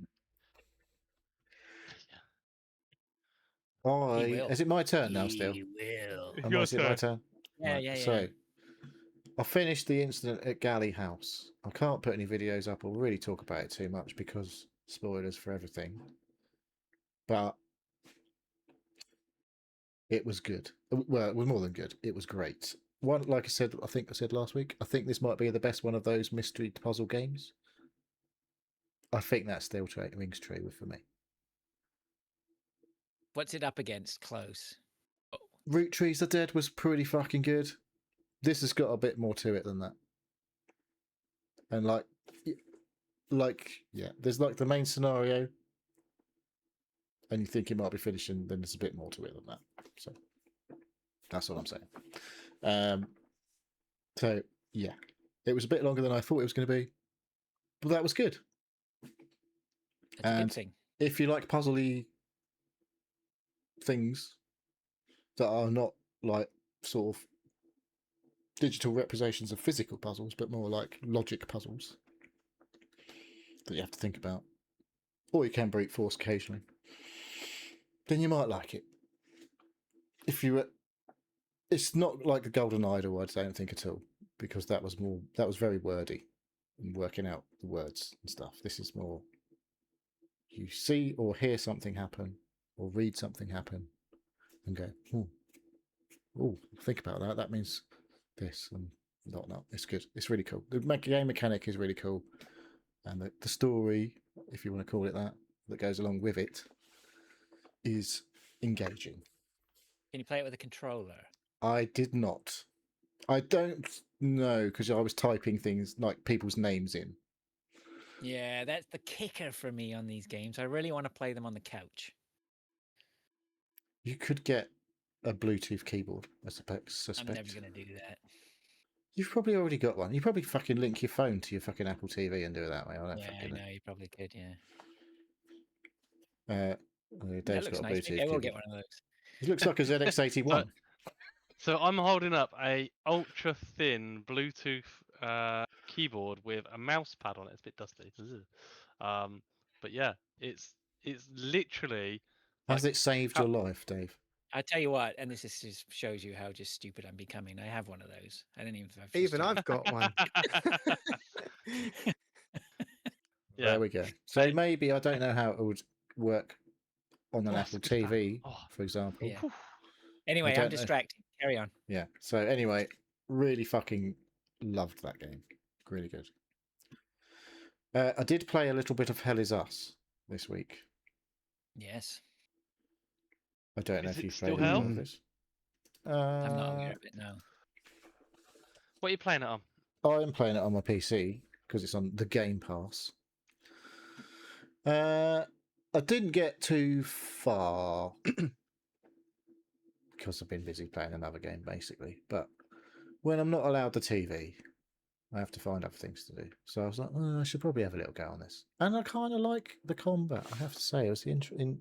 will. Is it my turn now still? He will. Am I, Your is it my turn. turn? Yeah, Right, yeah, yeah. So, I finished the incident at Galley House. I can't put any videos up or really talk about it too much because spoilers for everything. But It was good. Well, it was more than good. It was great. One, like I said, I think I said last week, I think this might be the best one of those mystery puzzle games. I think that still rings true for me. What's it up against? Close. Oh, Root Trees Are Dead was pretty fucking good. This has got a bit more to it than that. And yeah, there's like the main scenario, and you think it might be finished, and then there's a bit more to it than that. So that's what I'm saying. So yeah, it was a bit longer than I thought it was going to be, but that was good. that's a And good thing. if you like puzzly things that are not like sort of digital representations of physical puzzles, but more like logic puzzles that you have to think about, or you can brute force occasionally, then you might like it. If you it's not like the Golden Idol, I don't think at all, because that was very wordy and working out the words and stuff. This is more you see or hear something happen or read something happen and go, oh, think about that. That means this and not. It's good. It's really cool. The game mechanic is really cool, and the story, if you want to call it that goes along with it, is engaging. Can you play it with a controller? I did not. I don't know because I was typing things like people's names in. Yeah, that's the kicker for me on these games. I really want to play them on the couch. You could get a Bluetooth keyboard, I suspect. I'm never going to do that. You've probably already got one. You probably fucking link your phone to your fucking Apple TV and do it that way. I don't Yeah, I fucking know. know. You probably could, yeah. Dave's That looks got a nice. Bluetooth Maybe I will keyboard. get one of those. It looks like a ZX81. So I'm holding up a ultra thin Bluetooth keyboard with a mouse pad on it. It's a bit dusty. But yeah, it's literally. Has like, it saved your life, Dave? I tell you what, and this just shows you how just stupid I'm becoming. I have one of those. I don't even. Even I've got one. Yeah. There we go. So maybe I don't know how it would work on an Oh, Apple it's a good TV, Oh. for example. Yeah. Anyway, don't I'm know. distracted. Carry on. Yeah. So anyway, really fucking loved that game. Really good. I did play a little bit of Hell Is Us this week. Yes. I don't know Is if it you've still played any hell? of this. I'm not aware of it, no. What are you playing it on? I am playing it on my PC because it's on the Game Pass. I didn't get too far because I've been busy playing another game, basically. But when I'm not allowed the TV, I have to find other things to do. So I was like, I should probably have a little go on this. And I kind of like the combat, I have to say. It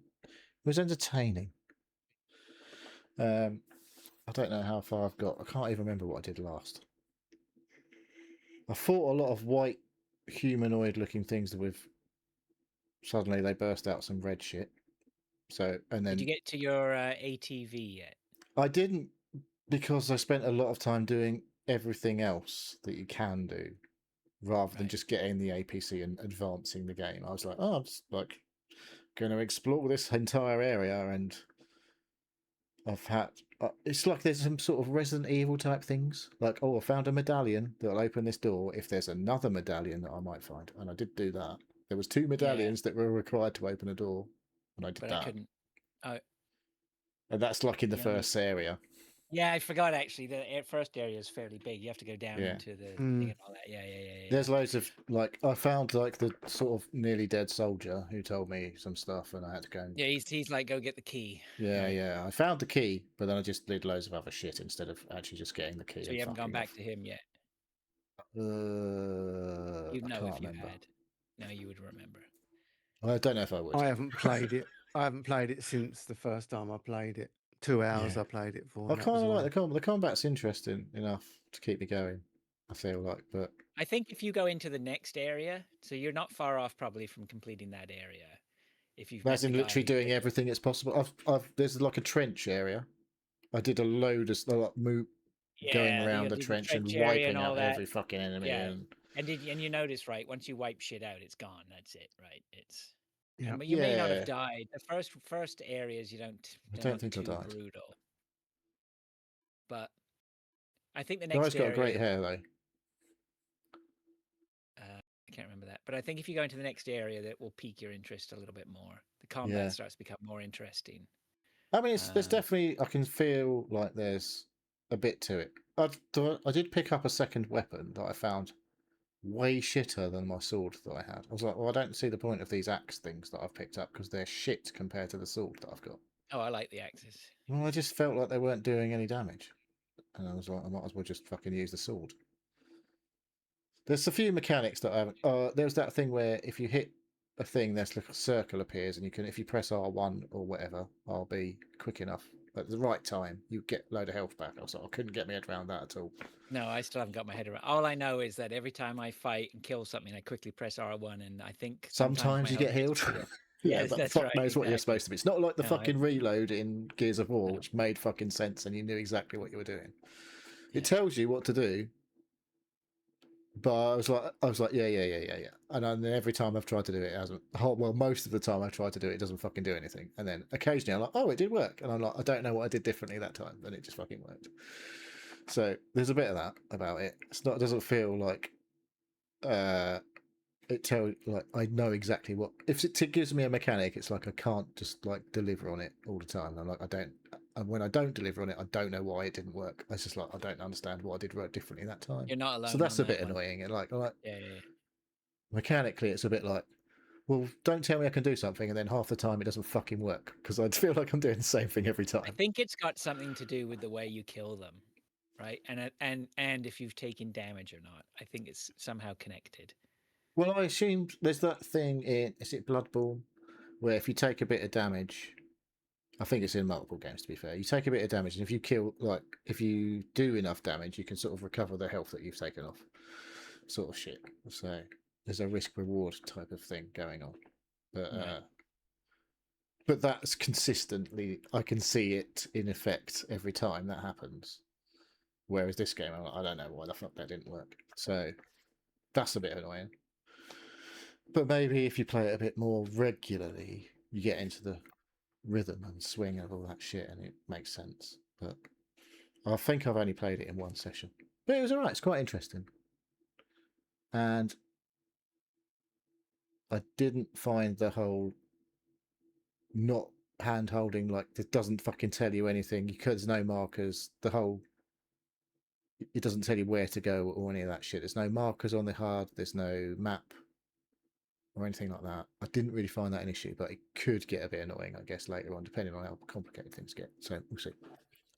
was entertaining. I don't know how far I've got. I can't even remember what I did last. I fought a lot of white humanoid looking things with suddenly they burst out some red shit. So and then Did you get to your ATV yet? I didn't because I spent a lot of time doing everything else that you can do rather than Right. just getting the APC and advancing the game. I was like, I'm just like going to explore this entire area, and I've had it's like there's some sort of Resident Evil type things. Like, I found a medallion that'll open this door if there's another medallion that I might find, and I did do that. There was 2 medallions that were required to open a door, and I did But that. I couldn't. Oh, And that's like in the Yeah, first area. yeah, I forgot actually. The first area is fairly big. You have to go down Yeah. into the Mm. thing and all that. Yeah. There's loads of like I found like the sort of nearly dead soldier who told me some stuff, and I had to go. And, Yeah, he's like, go get the key. yeah, right. yeah. I found the key, but then I just did loads of other shit instead of actually just getting the key. So and you haven't gone fucking back to him yet. off. You'd I know can't if you remember. had. No, you would remember. I don't know if I would. I haven't played it. I haven't played it since the first time I played it. 2 hours Yeah. I played it for. I and that kind was of all. like the combat. The combat's interesting enough to keep me going. I feel like, but I think if you go into the next area, so you're not far off probably from completing that area. If you've that's met in the literally guy- doing everything that's possible. There's like a trench area. I did a load of going Yeah, around you the did trench and area wiping and all out that. every fucking enemy. Yeah. And And you notice, right? Once you wipe shit out, it's gone. That's it, right? It's. Yeah. But you may not Yeah. have died. The first areas you don't. I they're don't not think I too died. brutal. but I think the The next guy's got area. great hair though. I can't remember that, but I think if you go into the next area, that will pique your interest a little bit more. The combat starts to become more interesting. I mean, there's definitely, I can feel like there's a bit to it. I did pick up a second weapon that I found way shitter than my sword that I had. I was like, well, I don't see the point of these axe things that I've picked up because they're shit compared to the sword that I've got. Oh, I like the axes. Well, I just felt like they weren't doing any damage. And I was like, I might as well just fucking use the sword. There's a few mechanics that I haven't. There's that thing where if you hit a thing, there's like a circle appears, and you can, if you press R1 or whatever, I'll be quick enough at the right time. You get a load of health back. I was like, I couldn't get my head around that at all. No, I still haven't got my head around. All I know is that every time I fight and kill something, I quickly press R1, and I think sometimes you get healed. Yes, but that's fuck right. knows what you're supposed to be. It's not like the No, fucking reload in Gears of War, which made fucking sense, and you knew exactly what you were doing. Yeah. It tells you what to do. But I was like, yeah. And then every time I've tried to do it, it hasn't. Well, most of the time I've tried to do it, it doesn't fucking do anything. And then occasionally I'm like, oh, it did work. And I'm like, I don't know what I did differently that time. And it just fucking worked. So there's a bit of that about it. It doesn't feel like I know exactly what. If it gives me a mechanic, it's like I can't just like deliver on it all the time. I'm like, I don't. And when I don't deliver on it, I don't know why it didn't work. It's just like I don't understand what I did work differently that time. You're not alone. So that's on a bit that one. annoying. And yeah. mechanically, it's a bit like, well, don't tell me I can do something, and then half the time it doesn't fucking work because I feel like I'm doing the same thing every time. I think it's got something to do with the way you kill them, right? And if you've taken damage or not. I think it's somehow connected. Well, I assume there's that thing in, is it Bloodborne, where if you take a bit of damage, I think it's in multiple games to be fair, you take a bit of damage, and if you if you do enough damage, you can sort of recover the health that you've taken off, sort of shit. So there's a risk reward type of thing going on, but that's consistently, I can see it in effect every time that happens. Whereas this game, I don't know why the fuck that didn't work. So that's a bit annoying. But maybe if you play it a bit more regularly, you get into the rhythm and swing of all that shit, and it makes sense. But I think I've only played it in one session, but it was alright. It's quite interesting, and I didn't find the whole not hand holding, like it doesn't fucking tell you anything. There's no markers. It doesn't tell you where to go or any of that shit. There's no markers on the HUD. There's no map or anything like that. I didn't really find that an issue, but it could get a bit annoying, I guess, later on, depending on how complicated things get. So we'll see.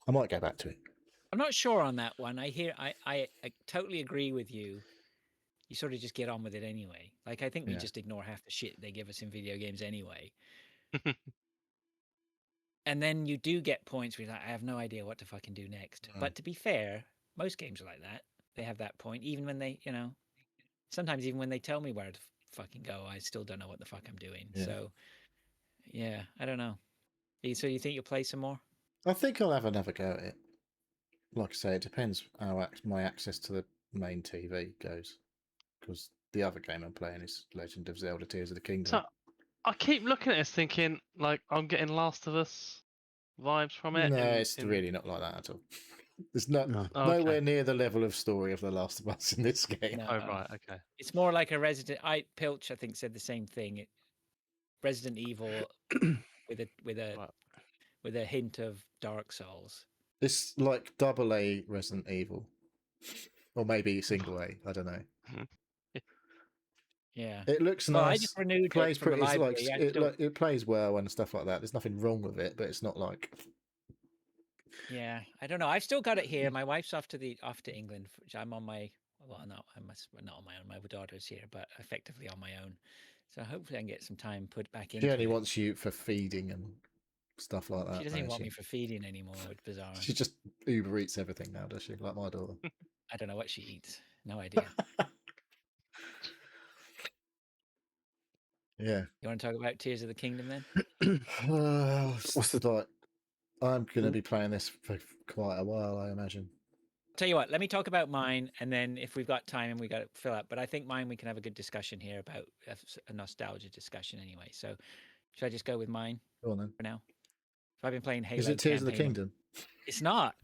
I might go back to it. I'm not sure on that one. I totally agree with you. You sort of just get on with it anyway. Like, I think we just ignore half the shit they give us in video games anyway. And then you do get points where you're like, I have no idea what to fucking do next. But to be fair, most games are like that. They have that point, even when they, sometimes even when they tell me where to fucking go, I still don't know what the fuck I'm doing. Yeah. So, yeah, I don't know. So you think you'll play some more? I think I'll have another go at it. Like I say, it depends how my access to the main TV goes. Because the other game I'm playing is Legend of Zelda Tears of the Kingdom. So I keep looking at this thinking, like, I'm getting Last of Us vibes from it. No, it's really not like that at all. There's nowhere near the level of story of The Last of Us in this game. No. Oh, right, okay. It's more like a Pilch, I think, said the same thing. Resident Evil with a hint of Dark Souls. It's like AA Resident Evil. Or maybe single A, I don't know. Yeah. It looks nice. I just renewed plays it from pretty, the library. it plays well and stuff like that. There's nothing wrong with it, but it's not like. Yeah, I don't know. I've still got it here. My wife's off to England. Which I'm on my not on my own. My daughter's here, but effectively on my own. So hopefully I can get some time put back into it. She only wants you for feeding and stuff like that. She doesn't even want me for feeding anymore. It's bizarre. She just Uber Eats everything now, does she? Like my daughter. I don't know what she eats. No idea. Yeah. You want to talk about Tears of the Kingdom then? What's the like? I'm going to be playing this for quite a while, I imagine. Tell you what, let me talk about mine, and then if we've got time and we got to fill up. But I think mine, we can have a good discussion here about a nostalgia discussion anyway. So should I just go with mine Go on then. for now? So I've been playing Halo. Is it Tears of the Kingdom? It's not.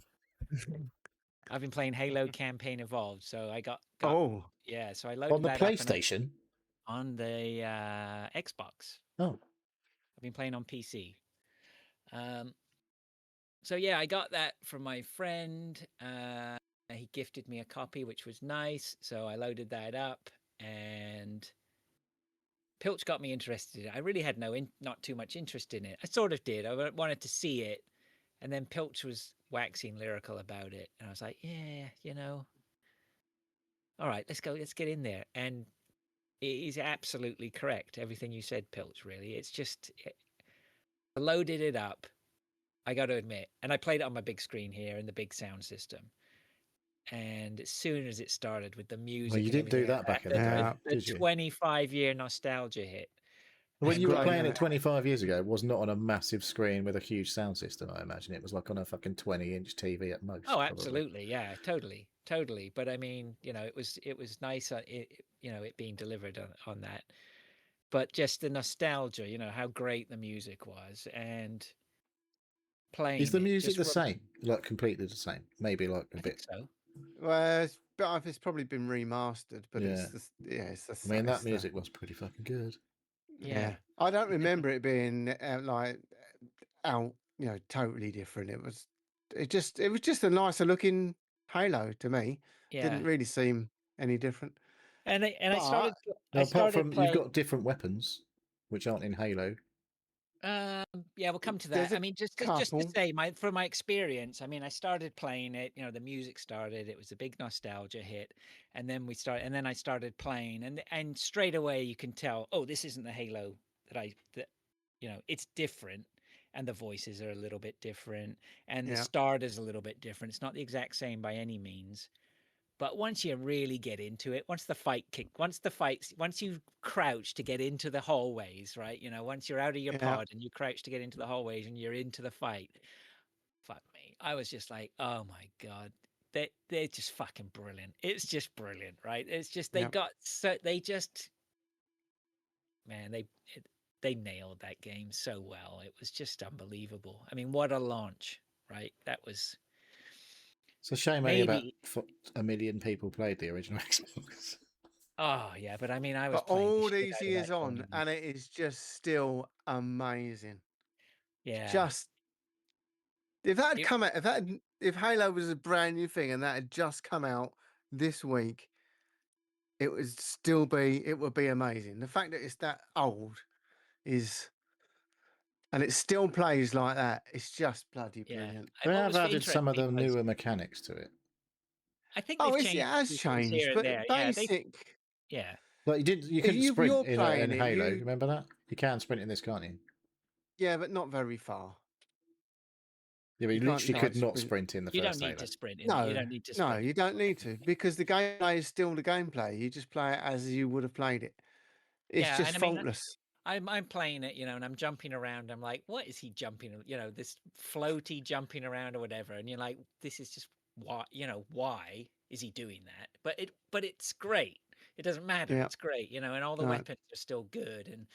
I've been playing Halo Campaign Evolved, so I got Oh, yeah. So I loaded On the that up PlayStation. on the Xbox. Oh, I've been playing on PC. So yeah, I got that from my friend. He gifted me a copy, which was nice. So I loaded that up, and Pilch got me interested in it. I really had not too much interest in it. I sort of did. I wanted to see it, and then Pilch was waxing lyrical about it, and I was like, yeah, all right, let's go, let's get in there. And it is absolutely correct. Everything you said, Pilch. Really, it's just I loaded it up. I got to admit, and I played it on my big screen here in the big sound system. And as soon as it started with the music well, you and didn't do everything, that back in the day, Yeah. the did you? 25-year nostalgia hit. When It's you were great, playing isn't it it? 25 years ago, it was not on a massive screen with a huge sound system, I imagine. It was like on a fucking 20-inch TV at most. Oh, probably. absolutely, yeah, totally. But I mean, it was nice, it being delivered on that. But just the nostalgia, how great the music was, and Is playing the it music just the same? Like completely the same? Maybe like a I think bit. so. Well, it's probably been remastered, but Yeah. it's the I mean, it's that music was pretty fucking good. Yeah. I don't remember it being like out, totally different. It was just a nicer looking Halo to me. Yeah. Didn't really seem any different. And I But Now, apart from you've playing. got different weapons, which aren't in Halo. Yeah, we'll come to there's that. I a mean, just to couple. say, from my experience, I mean, I started playing it. The music started. It was a big nostalgia hit, and then I started playing, and straight away you can tell, oh, this isn't the Halo that it's different, and the voices are a little bit different, and the Yeah, start is a little bit different. It's not the exact same by any means. But once you really get into it, once you crouch to get into the hallways, right? Once you're out of your yeah, pod and you crouch to get into the hallways and you're into the fight, fuck me. I was just like, oh my God. They're just fucking brilliant. It's just brilliant, right? It's just yeah. man, they nailed that game so well. It was just unbelievable. I mean, what a launch, right? That was It's a shame only about maybe 1 million people played the original Xbox. oh yeah, but I mean I was But playing the all shit these out of that years on, game. and it is just still amazing. Yeah. Just if that had It- come out, if Halo was a brand new thing and that had just come out this week, it would be amazing. The fact that it's that old is, and it still plays like that. It's just bloody Yeah. brilliant. They What have was added some of the interesting was newer mechanics to it. I think Oh, they've it changed a has few things changed, here and but there. Yeah, yeah. Like you if couldn't sprint you're in playing it, Halo. Remember that? You can sprint in this, can't you? yeah, but not very far. Yeah, but You you can't literally could like not sprint. sprint in the You don't first need Halo. to sprint in it. You No, don't need to no, sprint. you don't need to because the gameplay is still the gameplay. You just play it as you would have played it. It's Yeah, just and I mean faultless. I'm playing it, and I'm jumping around. I'm like, what is he jumping? This floaty jumping around or whatever. And you're like, this is just why is he doing that? But it's great. It doesn't matter. Yeah, It's great, and all the no, weapons are still good. And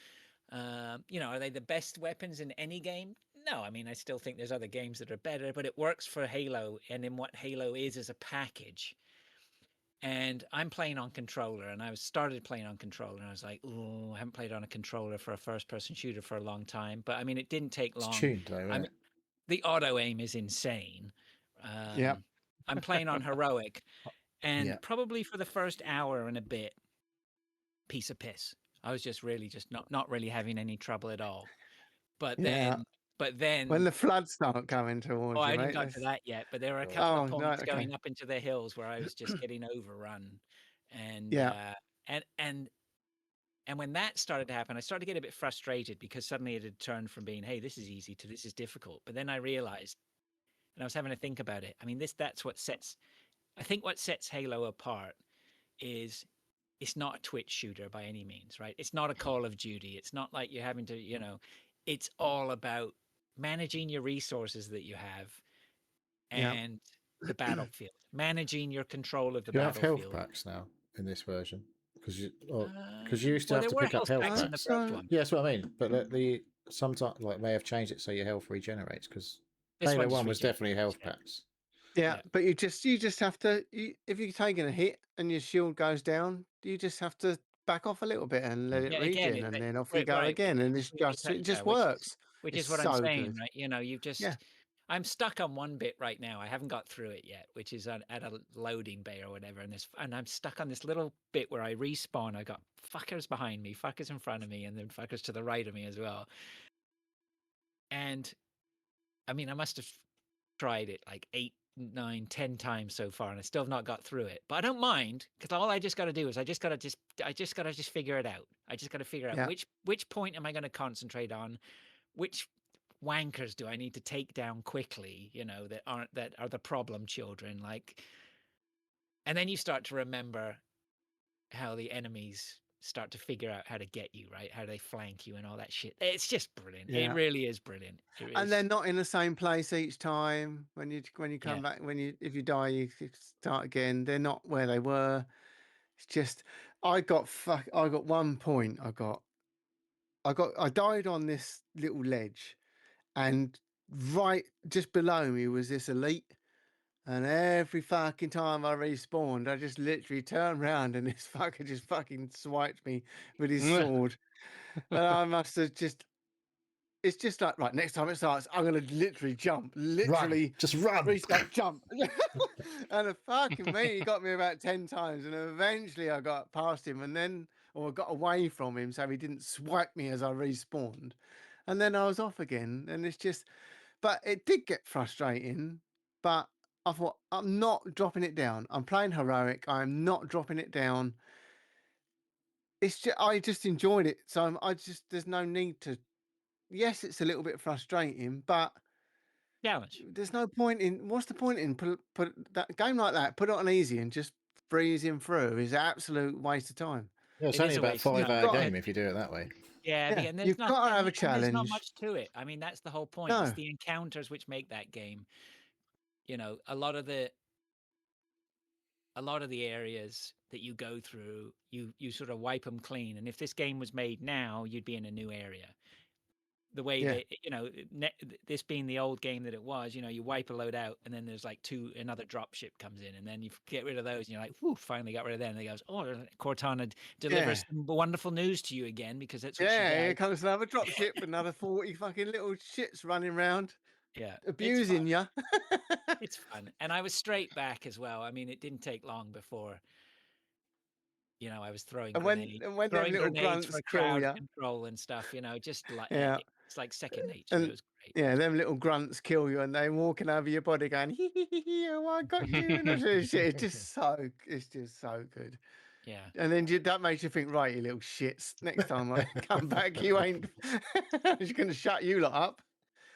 are they the best weapons in any game? No, I mean, I still think there's other games that are better, but it works for Halo and in what Halo is as a package. And I'm playing on controller, and I started playing on controller, and I was like, oh, I haven't played on a controller for a first-person shooter for a long time. But I mean, it didn't take It's long. tuned though, I isn't mean, it? the auto aim is insane. yeah, I'm playing on heroic, Yeah. and probably for the first hour and a bit, piece of piss. I was just really just not really having any trouble at all. But yeah. then, but When then, the floods start coming oh, towards I you, hadn't mate. got to that yet. But there were a Yeah. couple of Oh no, points okay. going up into the hills where I was just getting overrun, and Yeah, and and and when that started to happen, I started to get a bit frustrated because suddenly it had turned from being, hey, this is easy to this is difficult. But then I realized, and I was having to think about it. I mean, that's what sets. I think what sets Halo apart is it's not a Twitch shooter by any means, right? It's not a Call of Duty. It's not like you're having to, it's all about managing your resources that you have yeah. and the battlefield, managing your control of the Do you have health battlefield. packs now in this version? Because you used to Well, have there to were pick up health health packs in the packs. first So one. Yeah, that's what I mean. But the sometimes like may have changed it so your health regenerates because This Halo one just 1 was definitely regenerates, health yeah. packs. Yeah, Yeah. but you just have to. If you're taking a hit and your shield goes down, you just have to back off a little bit and let it Yeah, again, regen, and then off you right, go right, again, and it just works. which It's is what I'm so saying, good. right? You know, you've Yeah, just I'm stuck on one bit right now. I haven't got through it yet, which is at a loading bay or whatever, and I'm stuck on this little bit where I respawn. I got fuckers behind me, fuckers in front of me, and then fuckers to the right of me as well. And I mean, I must have tried it like 8, 9, 10 times so far, and I still have not got through it. But I don't mind because all I just got to do is I just got to just figure it out. I just got to figure out yeah, which point am I going to concentrate on, which wankers do I need to take down quickly, you know, that are the problem children, like, and then you start to remember how the enemies start to figure out how to get you, right? How they flank you and all that shit. It's just brilliant. It yeah. really is brilliant. It And is. they're not in the same place each time. When you Yeah. come back, if you die, you start again. They're not where they were. It's just I got one point. I died on this little ledge, and right just below me was this elite. And every fucking time I respawned, I just literally turned around and this fucker just fucking swiped me with his sword. And I must have just, it's just like, right, next time it starts, I'm going to literally jump, Run, literally just run. restart, jump. And the fucking me, he got me about 10 times. And eventually I got past him or got away from him so he didn't swipe me as I respawned. And then I was off again. And it's just, but it did get frustrating. But I thought, I'm not dropping it down. I'm playing heroic. I'm not dropping it down. I just enjoyed it. So there's no need to. Yes, it's a little bit frustrating, but Challenge. there's no point in. What's the point in put that game like that? Put it on easy and just breeze him through is an absolute waste of time. Yeah, it's It only is a about waste of You've time. 5 hour got game if you do it that way. Yeah, yeah, and there's you've not got to have a and there's not challenge. much to it. I mean, that's the whole point. It's No, the encounters which make that game. You know, a lot of the areas that you go through, you sort of wipe them clean. And if this game was made now, you'd be in a new area. The way yeah, that, you know, this being the old game that it was, you know, you wipe a load out, and then there's like another drop ship comes in, and then you get rid of those, and you're like, whew, finally got rid of them. And they goes, oh, Cortana delivers yeah. some wonderful news to you again, because that's what she Yeah, here does. comes another dropship with another 40 fucking little shits running around Yeah, it's fun. abusing you. It's fun. And I was straight back as well. I mean, it didn't take long before, you know, I was And when them throwing little grenades grunts for kill crowd you, control and stuff, you know, just like yeah, it's like second nature. It and was great. yeah, them little grunts kill you, and they walking over your body going, hee hee hee hee, oh, I got you, and all this shit. It's just so good. Yeah. And then that makes you think, right, you little shits. Next time I come back, you ain't. She's gonna shut you lot up.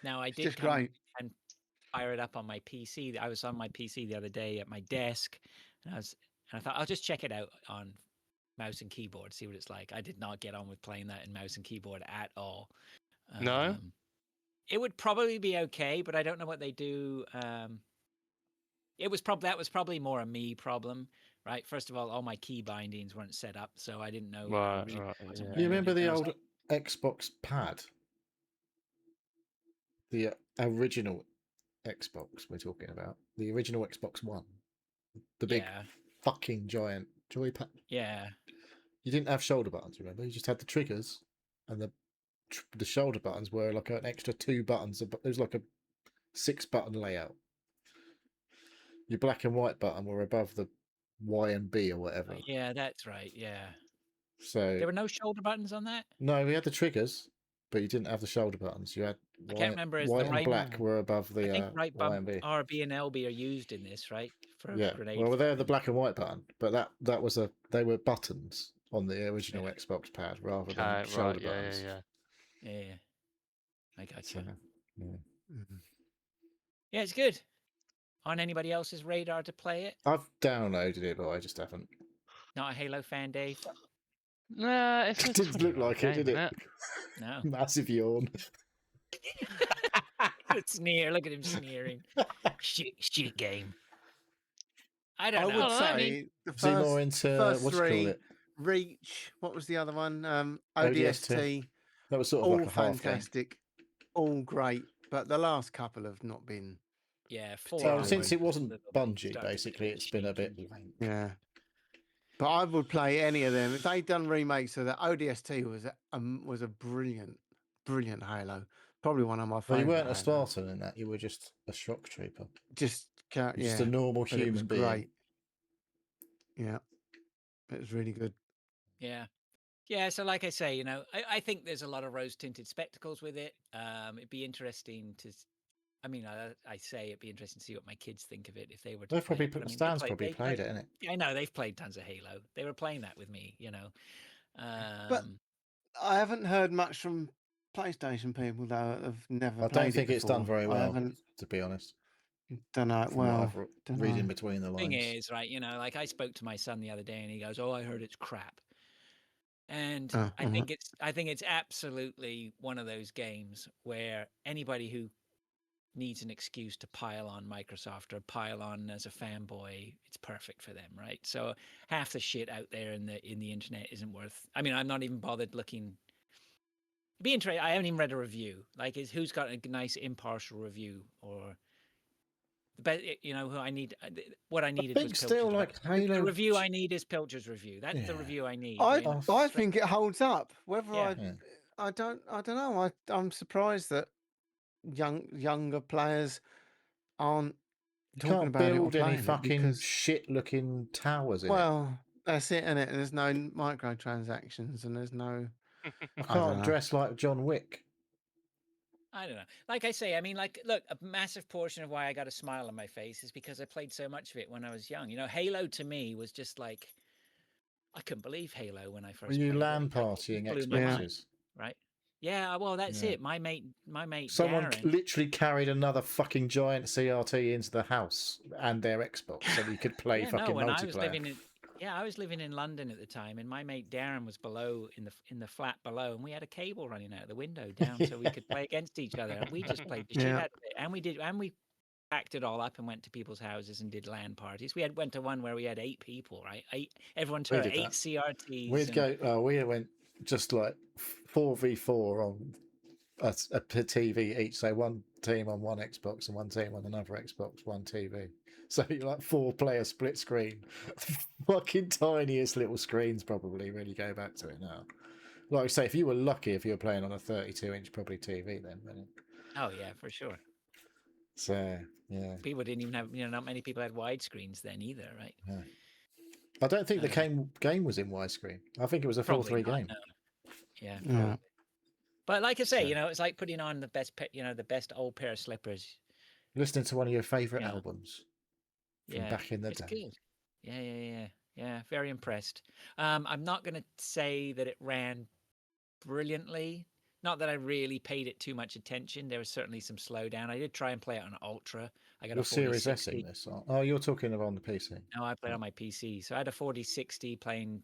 Now I It's did just come great. and fire it up on my PC. I was on my PC the other day at my desk, and I thought I'll just check it out on mouse and keyboard, see what it's like. I did not get on with playing that in mouse and keyboard at all. No? It would probably be okay, but I don't know what they do. That was probably more a me problem, right? First of all my key bindings weren't set up, so I didn't know. I Right, really right, wasn't yeah. You wearing remember anything. the I was old like, Xbox pad? The original Xbox we're talking about. The original Xbox One. The big yeah, fucking giant joypad. yeah. You didn't have shoulder buttons, remember? You just had the triggers, and the shoulder buttons were like an extra 2 buttons. It was like a 6 button layout. Your black and white button were above the Y and B or whatever. Yeah, that's right. Yeah. So There were no shoulder buttons on that? no, we had the triggers, but you didn't have the shoulder buttons. You had I can't remember. Is the white and right? black were above I the think right Y bump and B. RB and LB are used in this, right? For Yeah. grenade. Well, they're the black and white button, but they were buttons on the original Yeah. Xbox pad rather than Okay, shoulder right, yeah, buttons. yeah, yeah. Yeah. I got So, you. yeah. Mhm. Yeah, it's good. On anybody else's radar to play it? I've downloaded it, but I just haven't. Not a Halo fan, Dave? Nah, it's a Didn't look 20-year-old like game, it, did it? innit? No. Massive yawn. Sneer. Look at him sneering. Shit game. I I don't know. would I mean, say the Is he more into first what do you call three, it? Reach. What was the other one? ODST. ODST. That was sort of All like a half game. fantastic, all great, but the last couple have not been Yeah, 4 So hours since it was a wasn't little bit Bungie, start to get basically, bit it's been a bit cheeky. lame. Yeah. But I would play any of them if they'd done remakes of that. ODST was a brilliant Halo. Probably one of my Well, favorite. you weren't a Halos. Spartan in that. You were just a shock trooper. Just You're just yeah, a normal but it was human being. great. Yeah, it was really good. Yeah. Yeah, so like I say, I think there's a lot of rose-tinted spectacles with it. It'd be interesting to I mean, I say it'd be interesting to see what my kids think of it if they were to They've play probably it. But I mean, Stan's probably they played it, innit? I know they've played tons of Halo. They were playing that with me, But Um, I haven't heard much from PlayStation people though. That have never I played don't think it it's before. done very I well, haven't. to be honest. Don't know. From what Well, I've don't read know. in between the thing lines. is, right, like I spoke to my son the other day and he goes, "Oh, I heard it's crap." And I mhm. think it's absolutely one of those games where anybody who needs an excuse to pile on Microsoft or pile on as a fanboy, it's perfect for them, right? So half the shit out there in the internet isn't worth. I mean, I'm not even bothered looking. Be interesting. I haven't even read a review. Like, who's got a nice impartial review or the best? Who I need. What I I needed was think still Pilcher's. like The Halo. review I need is Pilcher's review. That's the Yeah. review I need. I Straight. think it holds up. Whether Yeah. Yeah. I don't know. I'm surprised that younger players aren't You talking can't about it or build any playing it fucking because, shit-looking towers in it. well, that's it, innit? There's no microtransactions and there's no. I I don't can't know. dress like John Wick. I don't know. Like I say, I mean, like, look, a massive portion of why I got a smile on my face is because I played so much of it when I was young. Halo to me was just like, I couldn't believe Halo when I Were first you played LAN it. Like, it partying just blew my mind, Xboxes? right? Yeah, well, that's Yeah. it. My mate Someone Darren. literally carried another fucking giant CRT into the house and their Xbox so that you could play Yeah, no, fucking when I was multiplayer. I was living in London at the time, and my mate Darren was below in the flat below, and we had a cable running out of the window down so we could play against each other, and we just played the shit Yeah. out of it, and we packed it all up and went to people's houses and did LAN parties. Went to one where we had 8 people, right? Everyone We took did 8 that. CRTs. We'd And, go. We went just like 4v4 on a TV each. So one team on one Xbox and one team on another Xbox, one TV. So you're like 4-player split screen. Fucking tiniest little screens, probably, when you go back to it now. Like I say, if you were lucky, if you were playing on a 32-inch probably TV, then. oh yeah, for sure. So yeah, People didn't even have, not many people had widescreens then either, right? yeah. I don't think the game was in widescreen. I think it was a Probably 4:3 not. game. No. Yeah, Yeah. probably. But like I say, So- it's like putting on the best, the best old pair of slippers. Listening to one of your favourite Yeah. albums from Yeah, back in the it's day. good. Yeah. Very impressed. I'm not going to say that it ran brilliantly. Not that I really paid it too much attention. There was certainly some slowdown. I did try and play it on Ultra. I got Your a Series S 4060. in this? Oh, you're talking of on the PC. No, I played on my PC. So I had a 4060 playing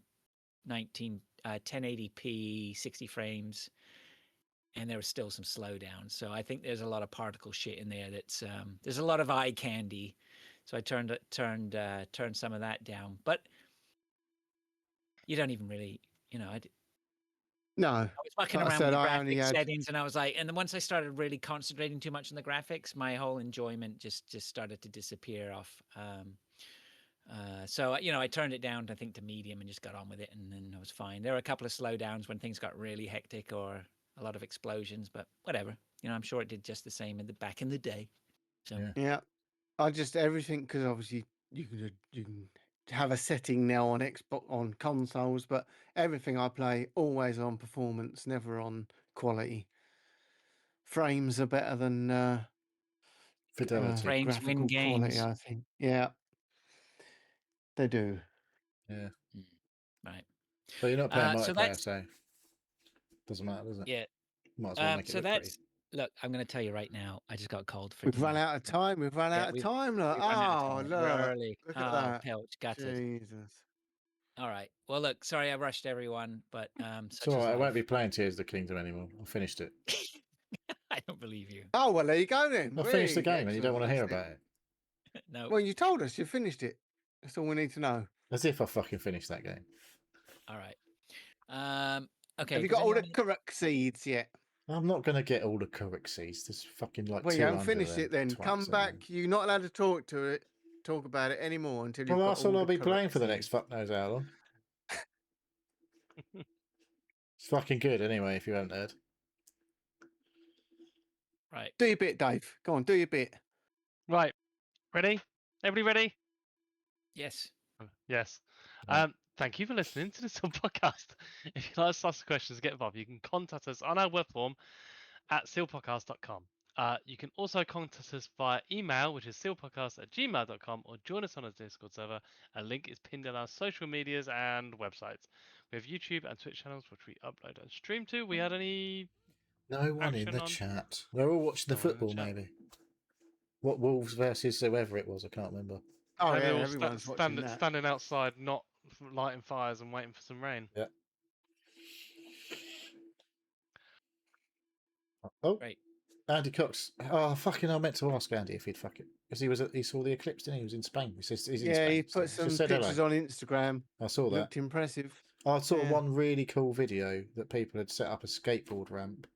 1080p, 60 frames, and there was still some slowdown. So I think there's a lot of particle shit in there. There's a lot of eye candy. So I turned some of that down. But you don't even really, No. I was fucking Like I around said, with the I only graphics had. settings, and I was like, and then once I started really concentrating too much on the graphics, my whole enjoyment just started to disappear off. So I turned it down, I think, to medium and just got on with it, and then I was fine. There were a couple of slowdowns when things got really hectic or a lot of explosions, but whatever. I'm sure it did just the same back in the day. So Yeah. I just everything because obviously you can have a setting now on Xbox on consoles, but everything I play always on performance, never on quality. Frames are better than Fidelity. frames win graphical quality, games. I think. Yeah, they do. Yeah. Right. But you're not playing So multiplayer, that's so doesn't matter, does it? yeah. Might as well make it So look pretty. that's look. I'm going to tell you right now. I just got called for We've dinner. run out of time. We've run Yeah, out of time. Look. we've run out of Oh, time. We're look. early. Look Oh, at that. Pelch, gutted. Jesus. All right. Well, look, sorry I rushed everyone, but It's such all is right. I won't be life. playing Tears of the Kingdom anymore. I finished it. I don't believe you. Oh, well, there you go then. I finished the Really game and you don't want to hear excellent. about it. No. Well, you told us you finished it. That's all we need to know. As if I fucking finished that game. All right. Okay. Have you does got all the anyone- correct seeds yet? I'm not going to get all the currencies. There's fucking like Well, you 200 haven't of finished them it then. twats Come in there. back. You're not allowed to talk about it anymore until you've Well, got that's all all I'll the be playing for the next corrections. fuck knows how long. It's fucking good anyway, if you haven't heard. Right. Do your bit, Dave. Go on, do your bit. Right. Ready? Everybody ready? Yes. Yes. Yeah. Thank you for listening to this podcast. If you'd like to ask questions, get involved, you can contact us on our web form at sealpodcast.com. You can also contact us via email, which is sealpodcast@gmail.com, or join us on our Discord server. A link is pinned in our social medias and websites. We have YouTube and Twitch channels, which we upload and stream to. We had any No one in action the on? chat. They're all watching the No one in the football, chat. maybe. What, Wolves versus whoever it was? I can't remember. Oh, Maybe yeah, they're all everyone's watching that. standing outside, not lighting fires and waiting for some rain. Yeah. Oh, Right. Andy Cox. Oh, fucking! I meant to ask Andy if he'd fuck it because he saw the eclipse, didn't he? He was in Spain. He says he's in Yeah, Spain. he So put just some said hello. pictures on Instagram. I saw that. Looked impressive. I saw Yeah. one really cool video that people had set up a skateboard ramp.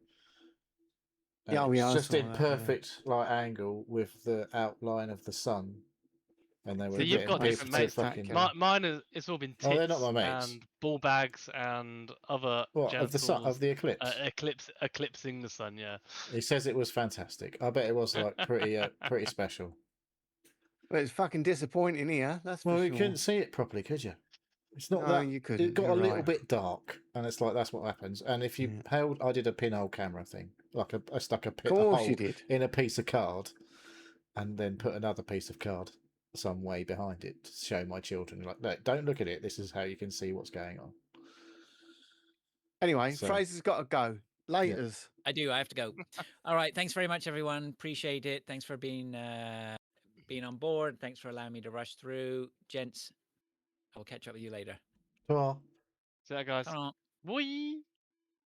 And Yeah, it oh, was yeah, I just saw in that, yeah. perfect like angle with the outline of the sun, and they were So you've getting got people different to mates. fucking. Spectacular. Mine is it's all been Oh, they're not tits my mates. and ball bags and other What of the sun genitals of the eclipse? eclipsing the sun. Yeah. He says it was fantastic. I bet it was like pretty special. But it's fucking disappointing here, that's Well, for you sure. couldn't see it properly, could you? It's not No, that. you It couldn't. got You're a little right. bit dark, and it's like that's what happens. And if you held, I did a pinhole camera thing, like I stuck Of course you hole did. in a piece of card, and then put another piece of card some way behind it to show my children. Like, no, don't look at it. This is how you can see what's going on. Anyway, So- Fraser's got to go. Laters. I do. I have to go. All right. Thanks very much, everyone. Appreciate it. Thanks for being on board. Thanks for allowing me to rush through, gents. I will catch up with you later. Ta-ra. See ya, guys. Ta-ra. Boy.